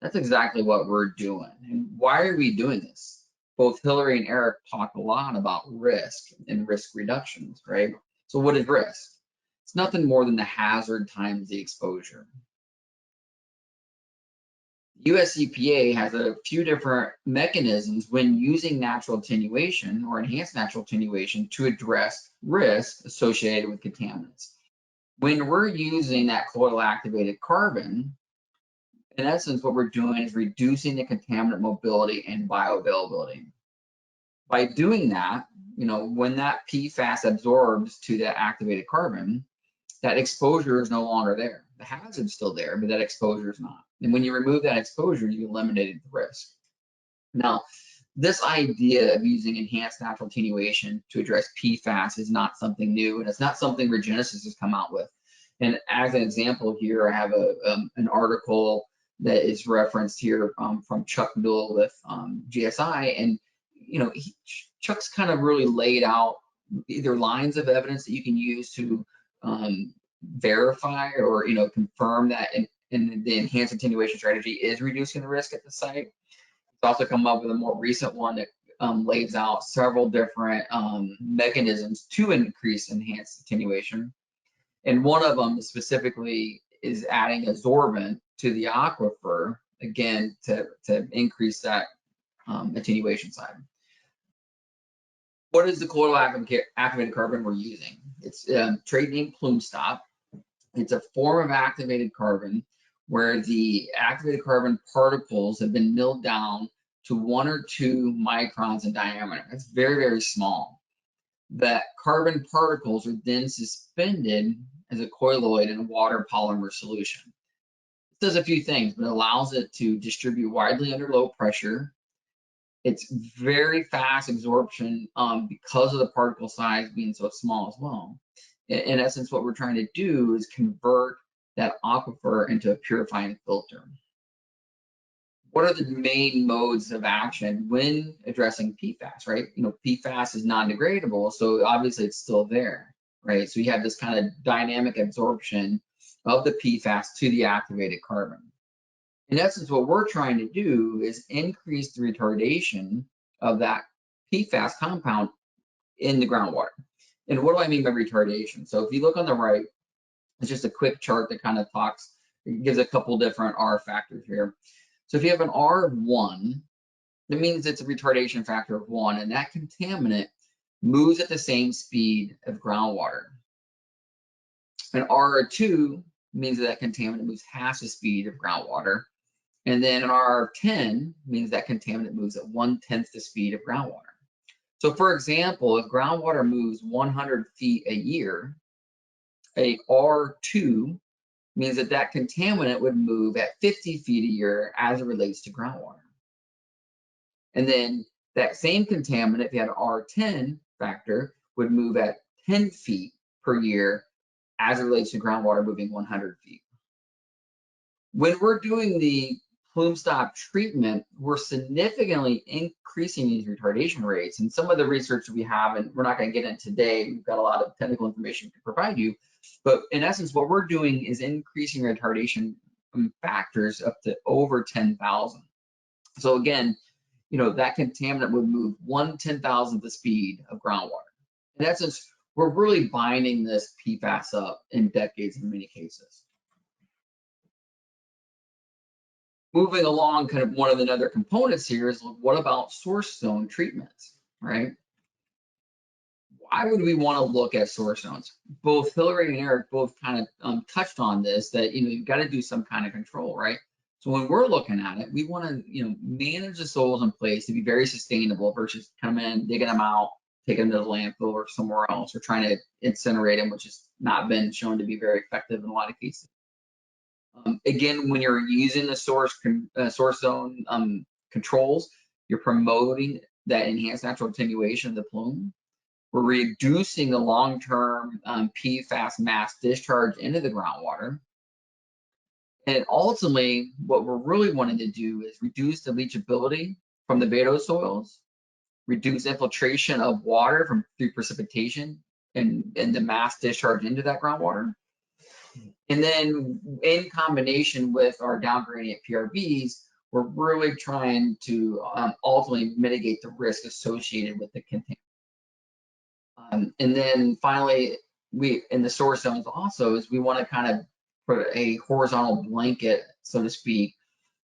Speaker 5: That's exactly what we're doing. And why are we doing this? Both Hilary and Eric talk a lot about risk and risk reductions, right? So what is risk? It's nothing more than the hazard times the exposure. US EPA has a few different mechanisms when using natural attenuation or enhanced natural attenuation to address risk associated with contaminants. When we're using that colloidal activated carbon, in essence, what we're doing is reducing the contaminant mobility and bioavailability. By doing that, when that PFAS absorbs to that activated carbon, that exposure is no longer there. The hazard's still there, but that exposure is not. And when you remove that exposure, you eliminated the risk. Now, this idea of using enhanced natural attenuation to address PFAS is not something new, and it's not something Regenesis has come out with. And as an example here, I have an article that is referenced here from Chuck Newell with GSI, and Chuck's kind of really laid out either lines of evidence that you can use to verify or confirm that in the enhanced attenuation strategy is reducing the risk at the site. It's also come up with a more recent one that lays out several different mechanisms to increase enhanced attenuation. And one of them specifically is adding absorbent to the aquifer, again, to increase that attenuation side. What is the colloidal activated carbon we're using? It's trade name plume stop. It's a form of activated carbon where the activated carbon particles have been milled down to 1 or 2 microns in diameter. That's very, very small. That carbon particles are then suspended as a colloid in a water polymer solution. It does a few things, but it allows it to distribute widely under low pressure. It's very fast absorption because of the particle size being so small as well. In essence, what we're trying to do is convert that aquifer into a purifying filter. What are the main modes of action when addressing PFAS, right? PFAS is non-degradable, so obviously it's still there, right? So you have this kind of dynamic absorption of the PFAS to the activated carbon. In essence, what we're trying to do is increase the retardation of that PFAS compound in the groundwater. And what do I mean by retardation? So if you look on the right, it's just a quick chart that kind of gives a couple different R factors here. So if you have an R of 1, that means it's a retardation factor of 1, and that contaminant moves at the same speed of groundwater. An R of 2 means that contaminant moves half the speed of groundwater. And then an R of 10 means that contaminant moves at 1/10 the speed of groundwater. So for example, if groundwater moves 100 feet a year, a R2 means that that contaminant would move at 50 feet a year as it relates to groundwater. And then that same contaminant, if you had an R10 factor, would move at 10 feet per year as it relates to groundwater moving 100 feet. When we're doing the plume stop treatment, we're significantly increasing these retardation rates. And some of the research we have, and we're not going to get into today, we've got a lot of technical information to provide you, but in essence, what we're doing is increasing retardation factors up to over 10,000. So again, that contaminant would move 1/10,000th the speed of groundwater. In essence, we're really binding this PFAS up in decades in many cases. Moving along, kind of one of the other components here is what about source zone treatments, right? Why would we want to look at source zones? Both Hilary and Eric both kind of touched on this, that you've got to do some kind of control, right? So when we're looking at it, we want to manage the soils in place to be very sustainable versus coming in, digging them out, taking them to the landfill or somewhere else, or trying to incinerate them, which has not been shown to be very effective in a lot of cases. Again, when you're using the source zone controls, you're promoting that enhanced natural attenuation of the plume. We're reducing the long-term PFAS mass discharge into the groundwater. And ultimately, what we're really wanting to do is reduce the leachability from the beta soils, reduce infiltration of water through precipitation and the mass discharge into that groundwater. And then in combination with our down gradient PRBs, we're really trying to ultimately mitigate the risk associated with the contaminant. And then finally, in the source zones also is we want to kind of put a horizontal blanket, so to speak,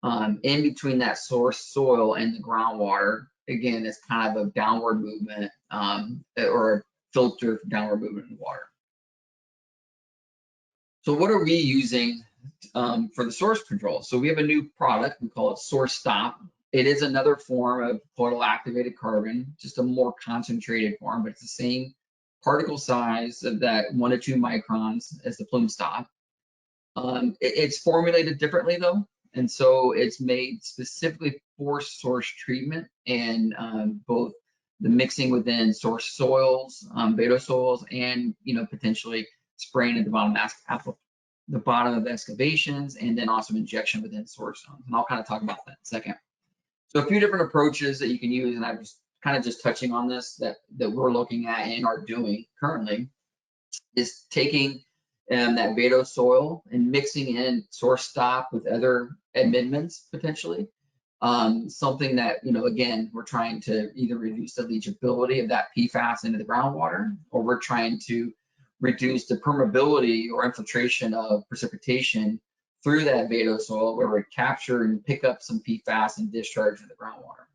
Speaker 5: in between that source soil and the groundwater. Again, it's kind of a downward movement or a filter downward movement in water. So what are we using for the source control? So we have a new product, we call it Source Stop. It is another form of colloidal activated carbon, just a more concentrated form, but it's the same particle size of that 1 to 2 microns as the plume stop. It's formulated differently though, and so it's made specifically for source treatment and both the mixing within source soils, beta soils, and potentially spraying at the bottom of excavations, and then also injection within source zones. And I'll kind of talk about that in a second. So a few different approaches that you can use, and I was kind of just touching on this that we're looking at and are doing currently, is taking that beta soil and mixing in Source Stop with other amendments potentially. Something that, again, we're trying to either reduce the leachability of that PFAS into the groundwater, or we're trying to reduce the permeability or infiltration of precipitation through that beta soil, where we capture and pick up some PFAS and discharge in the groundwater.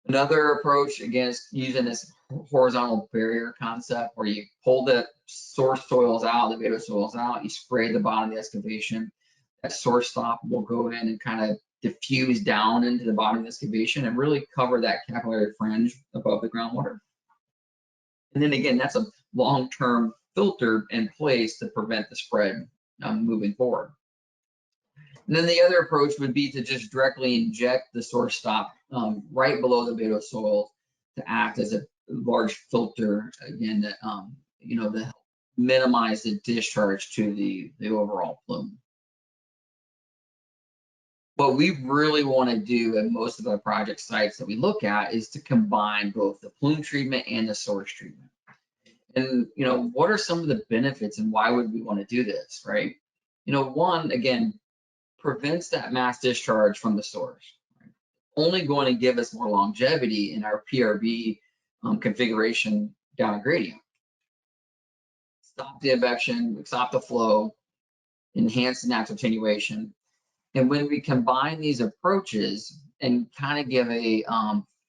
Speaker 5: Another approach, again, is using this horizontal barrier concept, where you pull the source soils out, the beta soils out, you spray the bottom of the excavation. That Source Stop will go in and kind of diffuse down into the bottom of the excavation and really cover that capillary fringe above the groundwater. And then again, that's a long-term filter in place to prevent the spread moving forward. And then the other approach would be to just directly inject the Source Stop right below the beta soil to act as a large filter, again, that to help minimize the discharge to the overall plume. What we really want to do at most of our project sites that we look at is to combine both the plume treatment and the source treatment. And what are some of the benefits and why would we want to do this, right? One, again, prevents that mass discharge from the source. Right? Only going to give us more longevity in our PRB configuration down gradient. Stop the advection, stop the flow, enhance the natural attenuation. And when we combine these approaches and kind of give a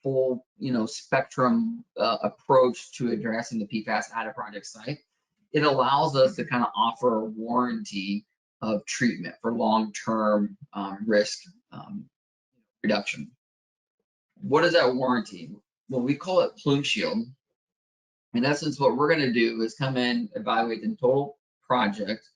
Speaker 5: full, spectrum approach to addressing the PFAS at a project site, it allows us to kind of offer a warranty of treatment for long-term risk reduction. What is that warranty? Well, we call it Plume Shield. In essence, what we're going to do is come in, evaluate the total project,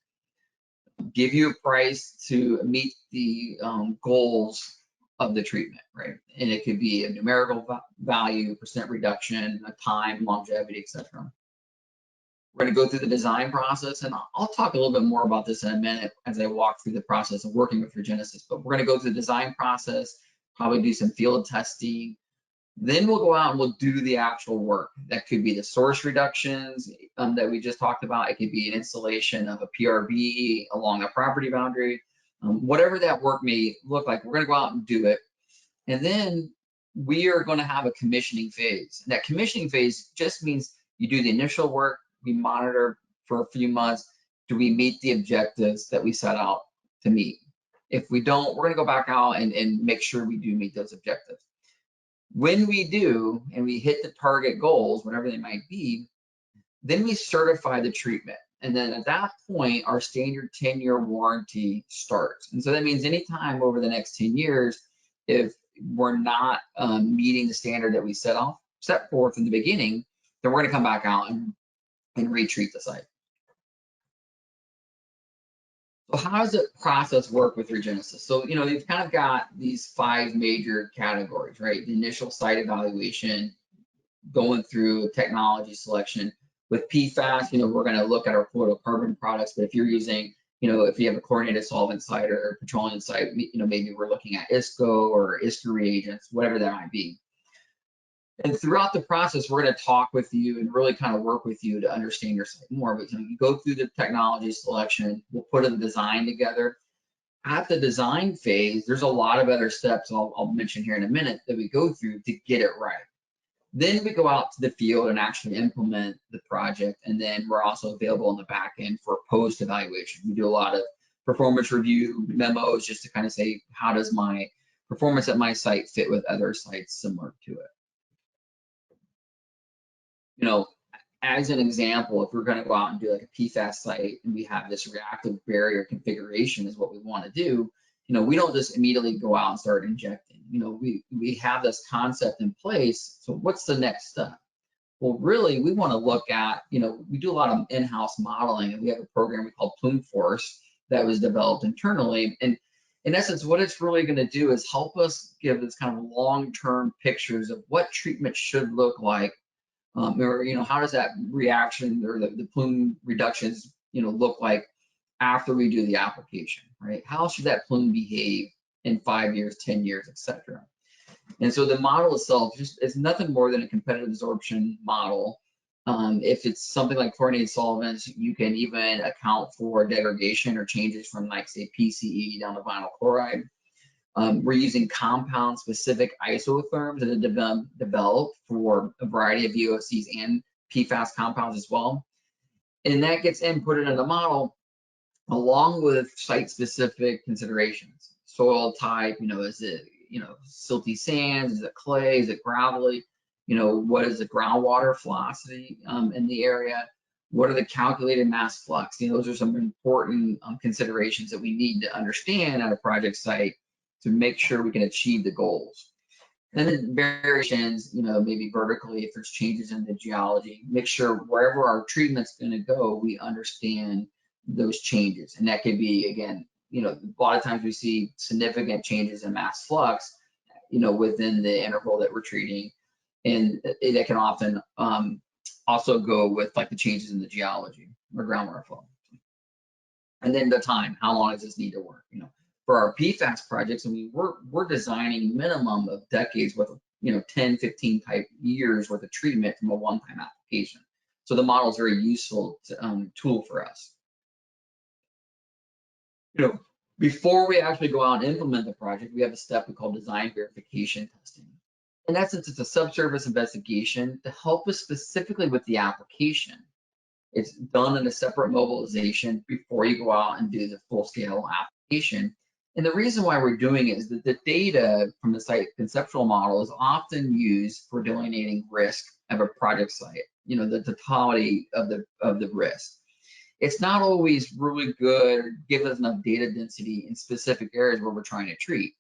Speaker 5: give you a price to meet the goals of the treatment, right? And it could be a numerical value, percent reduction, a time, longevity, etc. We're going to go through the design process, and I'll talk a little bit more about this in a minute as I walk through the process of working with Regenesis. But we're going to go through the design process, probably do some field testing. Then we'll go out and we'll do the actual work. That could be the source reductions that we just talked about. It could be an installation of a PRB along a property boundary. Whatever that work may look like, we're going to go out and do it. And then we are going to have a commissioning phase. And that commissioning phase just means you do the initial work, we monitor for a few months. Do we meet the objectives that we set out to meet? If we don't, we're going to go back out and make sure we do meet those objectives. When we do, and we hit the target goals, whatever they might be, then we certify the treatment. And then at that point, our standard 10-year warranty starts. And so that means anytime over the next 10 years, if we're not meeting the standard that we set forth in the beginning, then we're going to come back out and retreat the site. So how does the process work with Regenesis? So, you've kind of got these 5 major categories, right? The initial site evaluation, going through technology selection. With PFAS, we're going to look at our fluorocarbon products, but if you're using, if you have a chlorinated solvent site or petroleum site, maybe we're looking at ISCO or ISCO reagents, whatever that might be. And throughout the process, we're going to talk with you and really kind of work with you to understand your site more. But you go through the technology selection, we'll put a design together. At the design phase, there's a lot of other steps I'll mention here in a minute that we go through to get it right. Then we go out to the field and actually implement the project. And then we're also available on the back end for post evaluation. We do a lot of performance review memos just to kind of say, how does my performance at my site fit with other sites similar to it? As an example, if we're going to go out and do like a PFAS site and we have this reactive barrier configuration is what we want to do, we don't just immediately go out and start injecting. We have this concept in place. So what's the next step? Well, really, we want to look at, we do a lot of in-house modeling, and we have a program we call Plume Force that was developed internally. And in essence, what it's really going to do is help us give this kind of long-term pictures of what treatment should look like. Or how does that reaction or the plume reductions look like after we do the application, right? How should that plume behave in 5 years, 10 years, etc. And so the model itself is nothing more than a competitive absorption model. If it's something like chlorinated solvents, you can even account for degradation or changes from, like, say, PCE down to vinyl chloride. We're using compound-specific isotherms that have developed for a variety of VOCs and PFAS compounds as well. And that gets inputted in the model along with site-specific considerations. Soil type, is it, silty sands, is it clay, is it gravelly? What is the groundwater velocity in the area? What are the calculated mass flux? Those are some important considerations that we need to understand at a project site to make sure we can achieve the goals. And then variations, maybe vertically, if there's changes in the geology, make sure wherever our treatment's going to go, we understand those changes. And that could be, again, a lot of times we see significant changes in mass flux, within the interval that we're treating. And that can often also go with, like, the changes in the geology or groundwater flow. And then the time, how long does this need to work? For our PFAS projects, we're designing minimum of decades worth of, 10, 15 type years worth of treatment from a one-time application. So the model is a very useful tool for us. Before we actually go out and implement the project, we have a step we call design verification testing. In essence, it's a subsurface investigation to help us specifically with the application. It's done in a separate mobilization before you go out and do the full-scale application. And the reason why we're doing it is that the data from the site conceptual model is often used for delineating risk of a project site, the totality of the risk. It's not always really good or give us enough data density in specific areas where we're trying to treat.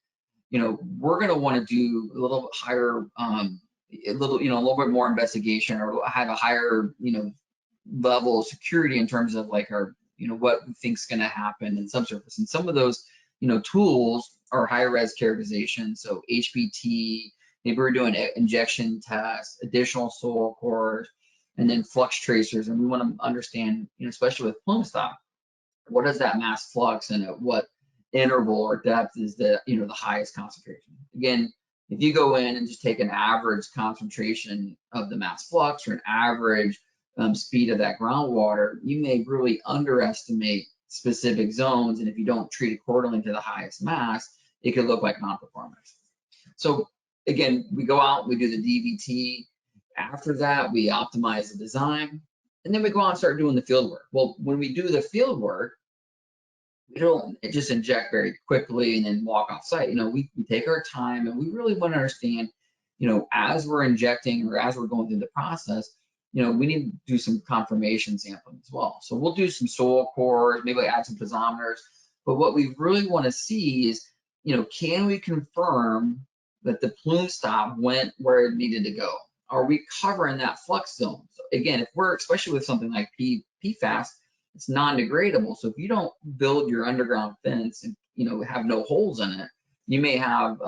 Speaker 5: We're going to want to do a little higher, a little bit more investigation, or have a higher, level of security in terms of, like, our, what we think's going to happen in subsurface. And some of those, tools are higher res characterization. So HPT, maybe we're doing injection tests, additional soil cores, and then flux tracers. And we want to understand, especially with plume stop, what is that mass flux and at what interval or depth is the, the highest concentration. Again, if you go in and just take an average concentration of the mass flux or an average speed of that groundwater, you may really underestimate specific zones. And if you don't treat accordingly to the highest mass, it could look like non-performance. So again, we go out, we do the DVT. After that, we optimize the design, and then we go out and start doing the field work. Well, when we do the field work, we don't just inject very quickly and then walk off site. We take our time, and we really want to understand, as we're injecting or as we're going through the process, we need to do some confirmation sampling as well. So we'll do some soil cores, maybe add some piezometers. But what we really want to see is, can we confirm that the plume stop went where it needed to go? Are we covering that flux zone? So again, if we're, especially with something like PFAS, it's non-degradable. So if you don't build your underground fence and, have no holes in it, you may have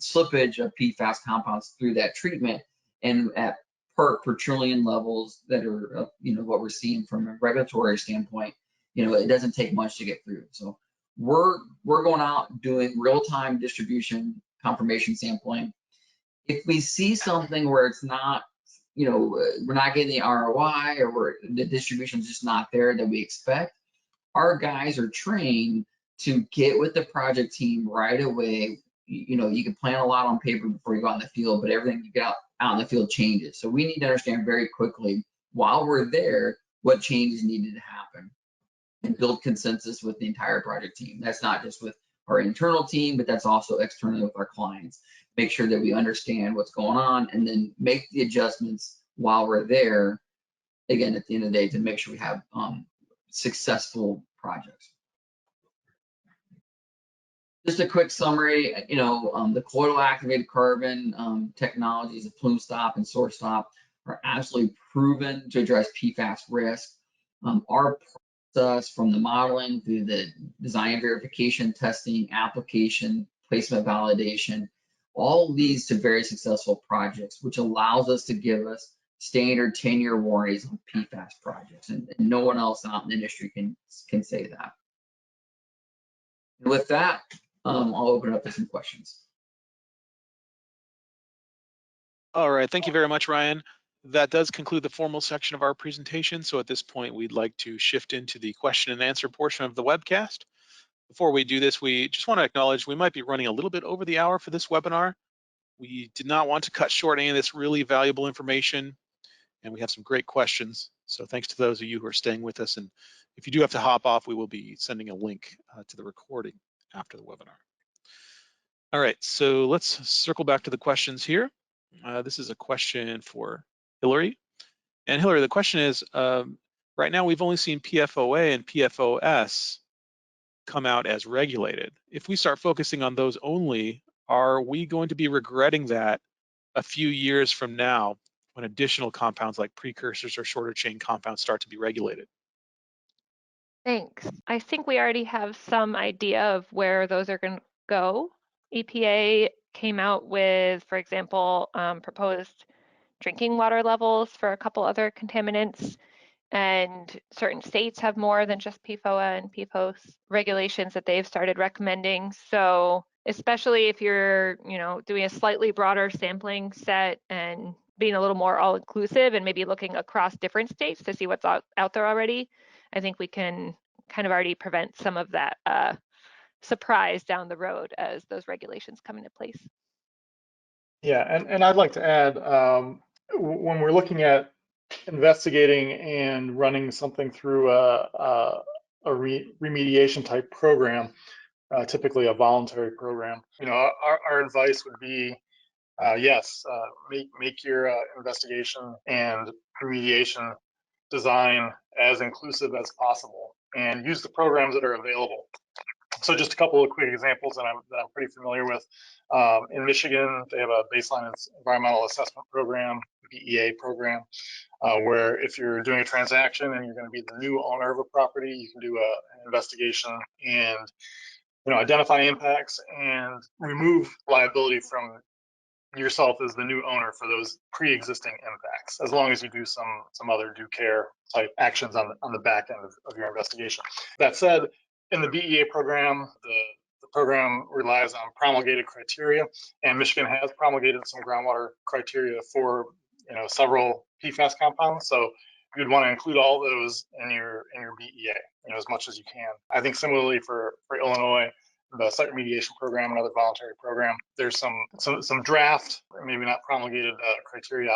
Speaker 5: slippage of PFAS compounds through that treatment. And at part per trillion levels that are, what we're seeing from a regulatory standpoint, it doesn't take much to get through. So we're going out doing real-time distribution confirmation sampling. If we see something where it's not, we're not getting the ROI, or the distribution's just not there that we expect, our guys are trained to get with the project team right away. You can plan a lot on paper before you go out in the field, but everything you get out in the field changes. So we need to understand very quickly while we're there what changes needed to happen and build consensus with the entire project team. That's not just with our internal team, but that's also externally with our clients. Make sure that we understand what's going on and then make the adjustments while we're there, again, at the end of the day, to make sure we have successful projects. Just a quick summary, the colloidal activated carbon technologies of plume stop and source stop are absolutely proven to address PFAS risk. Our process from the modeling through the design verification, testing, application, placement validation, all leads to very successful projects, which allows us to give us standard 10-year warranties on PFAS projects, and no one else out in the industry can say that. And with that, I'll open it up to some questions.
Speaker 1: All right, thank you very much, Ryan. That does conclude the formal section of our presentation. So at this point, we'd like to shift into the question and answer portion of the webcast. Before we do this, we just want to acknowledge we might be running a little bit over the hour for this webinar. We did not want to cut short any of this really valuable information, and we have some great questions. So thanks to those of you who are staying with us. And if you do have to hop off, we will be sending a link to the recording after the webinar. All right, so let's circle back to the questions here. This is a question for Hilary. And Hilary, the question is, right now we've only seen PFOA and PFOS come out as regulated. If we start focusing on those only, are we going to be regretting that a few years from now when additional compounds like precursors or shorter chain compounds start to be regulated?
Speaker 2: Thanks. I think we already have some idea of where those are going to go. EPA came out with, for example, proposed drinking water levels for a couple other contaminants, and certain states have more than just PFOA and PFOS regulations that they've started recommending. So especially if you're, doing a slightly broader sampling set and being a little more all-inclusive and maybe looking across different states to see what's out there already, I think we can kind of already prevent some of that surprise down the road as those regulations come into place.
Speaker 3: Yeah, and I'd like to add, when we're looking at investigating and running something through a remediation type program, typically a voluntary program, our advice would be, yes, make your investigation and remediation design as inclusive as possible, and use the programs that are available. So just a couple of quick examples that I'm pretty familiar with. In Michigan, they have a baseline environmental assessment program, BEA program, where if you're doing a transaction and you're going to be the new owner of a property, you can do an investigation and identify impacts and remove liability from yourself as the new owner for those pre-existing impacts, as long as you do some other due care type actions on the back end of your investigation. That said, in the BEA program, the program relies on promulgated criteria, and Michigan has promulgated some groundwater criteria for several PFAS compounds. So you'd want to include all those in your BEA, as much as you can. I think similarly for Illinois, the site remediation program, another voluntary program, there's some draft, maybe not promulgated criteria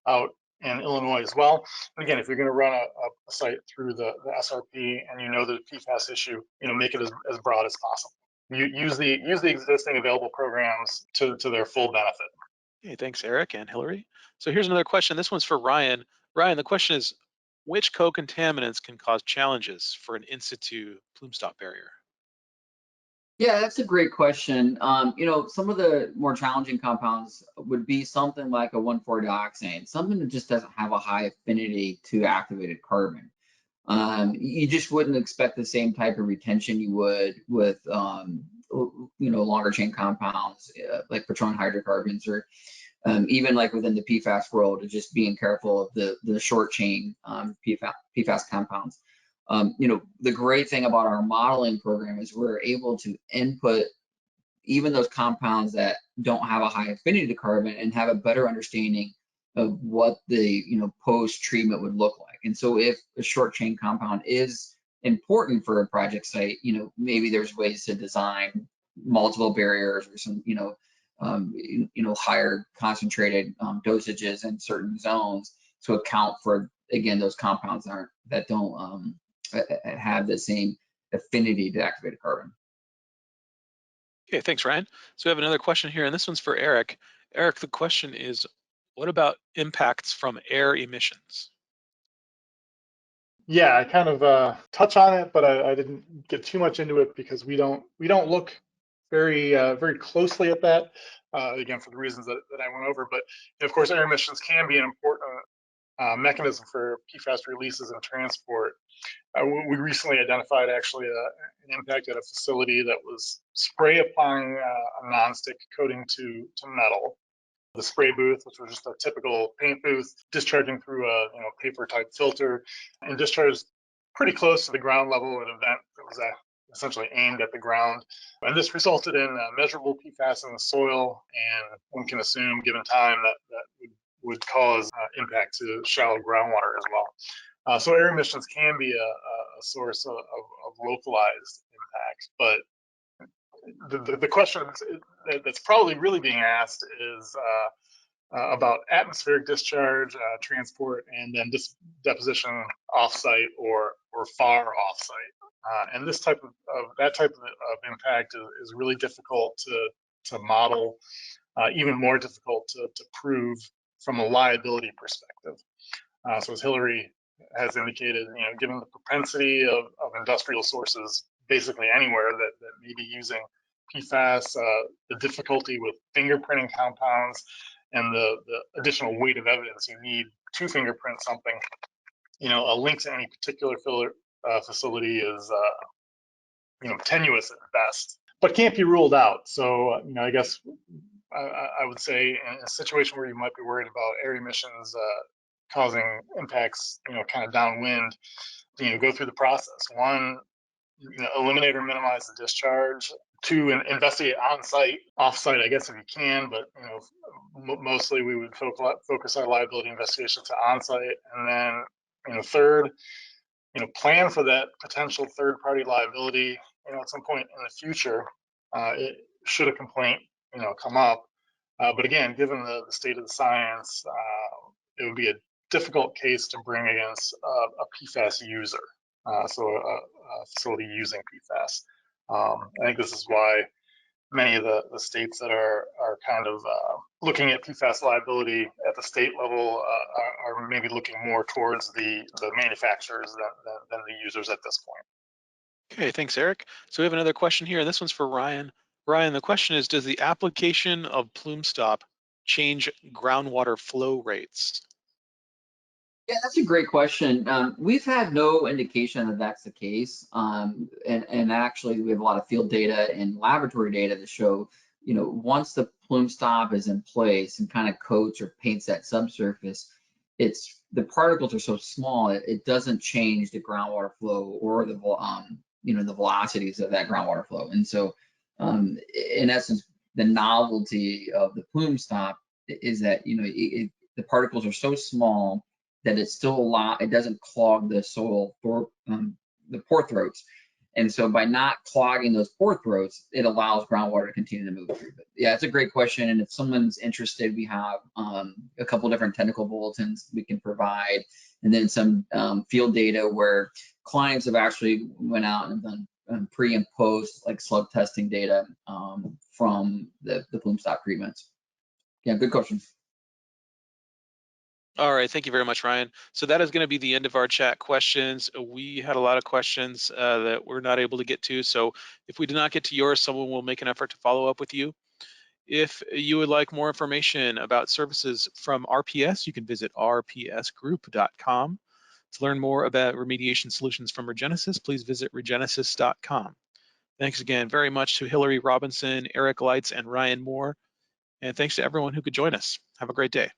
Speaker 3: out in Illinois as well. And again, if you're going to run a site through the SRP and the PFAS issue, make it as broad as possible. Use the existing available programs to their full benefit.
Speaker 1: Okay, thanks, Eric and Hilary. So here's another question. This one's for Ryan. Ryan, the question is, which co-contaminants can cause challenges for an in-situ plume stop barrier?
Speaker 5: Yeah, that's a great question. Some of the more challenging compounds would be something like a 1,4-dioxane, something that just doesn't have a high affinity to activated carbon. You just wouldn't expect the same type of retention you would with, longer chain compounds like petroleum hydrocarbons or even like within the PFAS world, just being careful of the short chain PFAS compounds. The great thing about our modeling program is we're able to input even those compounds that don't have a high affinity to carbon and have a better understanding of what the post-treatment would look like. And so if a short chain compound is important for a project site, maybe there's ways to design multiple barriers or some higher concentrated dosages in certain zones to account for, again, those compounds that don't have the same affinity to activated carbon.
Speaker 1: Okay, thanks, Ryan. So we have another question here, and this one's for Eric. Eric, the question is, what about impacts from air emissions?
Speaker 3: Yeah, I kind of touch on it, but I didn't get too much into it because we don't look very closely at that. Again, for the reasons that I went over. But of course, air emissions can be an important mechanism for PFAS releases and transport. We recently identified actually an impact at a facility that was spray applying a nonstick coating to metal. The spray booth, which was just a typical paint booth, discharging through a paper type filter, and discharged pretty close to the ground level at an event that was essentially aimed at the ground. And this resulted in measurable PFAS in the soil, and one can assume, given time, that would cause impact to shallow groundwater as well. So air emissions can be a source of localized impact, but the question that's probably really being asked is about atmospheric discharge, transport, and then deposition offsite or far offsite. And this type of impact is really difficult to model, even more difficult to prove from a liability perspective. So as Hilary has indicated, given the propensity of industrial sources basically anywhere that may be using PFAS, the difficulty with fingerprinting compounds, and the additional weight of evidence you need to fingerprint something, a link to any particular facility is tenuous at best, but can't be ruled out. So I guess I would say in a situation where you might be worried about air emissions causing impacts, kind of downwind, go through the process. One, eliminate or minimize the discharge. Two, investigate on site, off site, I guess if you can, but mostly we would focus our liability investigation to on site. And then, third, plan for that potential third party liability, at some point in the future, should a complaint, come up. But again, given the state of the science, it would be a difficult case to bring against a PFAS user, so a facility using PFAS. I think this is why many of the states that are kind of looking at PFAS liability at the state level are maybe looking more towards the manufacturers than the users at this point.
Speaker 1: Okay, thanks, Eric. So we have another question here, and this one's for Ryan. Ryan, the question is, does the application of plume stop change groundwater flow rates?
Speaker 5: Yeah, that's a great question. We've had no indication that that's the case. And actually, we have a lot of field data and laboratory data to show, once the plume stop is in place and kind of coats or paints that subsurface, the particles are so small, it doesn't change the groundwater flow or the velocities of that groundwater flow. And so, in essence, the novelty of the plume stop is that, the particles are so small that it doesn't clog the soil the pore throats. And so by not clogging those pore throats, it allows groundwater to continue to move through. But yeah, it's a great question. And if someone's interested, we have a couple different technical bulletins we can provide, and then some field data where clients have actually went out and done pre and post like slug testing data from the plume stop treatments. Yeah, good question.
Speaker 1: All right, thank you very much, Ryan. So that is going to be the end of our chat questions. We had a lot of questions that we're not able to get to. So if we did not get to yours, someone will make an effort to follow up with you. If you would like more information about services from RPS, you can visit rpsgroup.com. To learn more about remediation solutions from Regenesis, please visit regenesis.com. Thanks again very much to Hilary Robinson, Eric Leitz, and Ryan Moore. And thanks to everyone who could join us. Have a great day.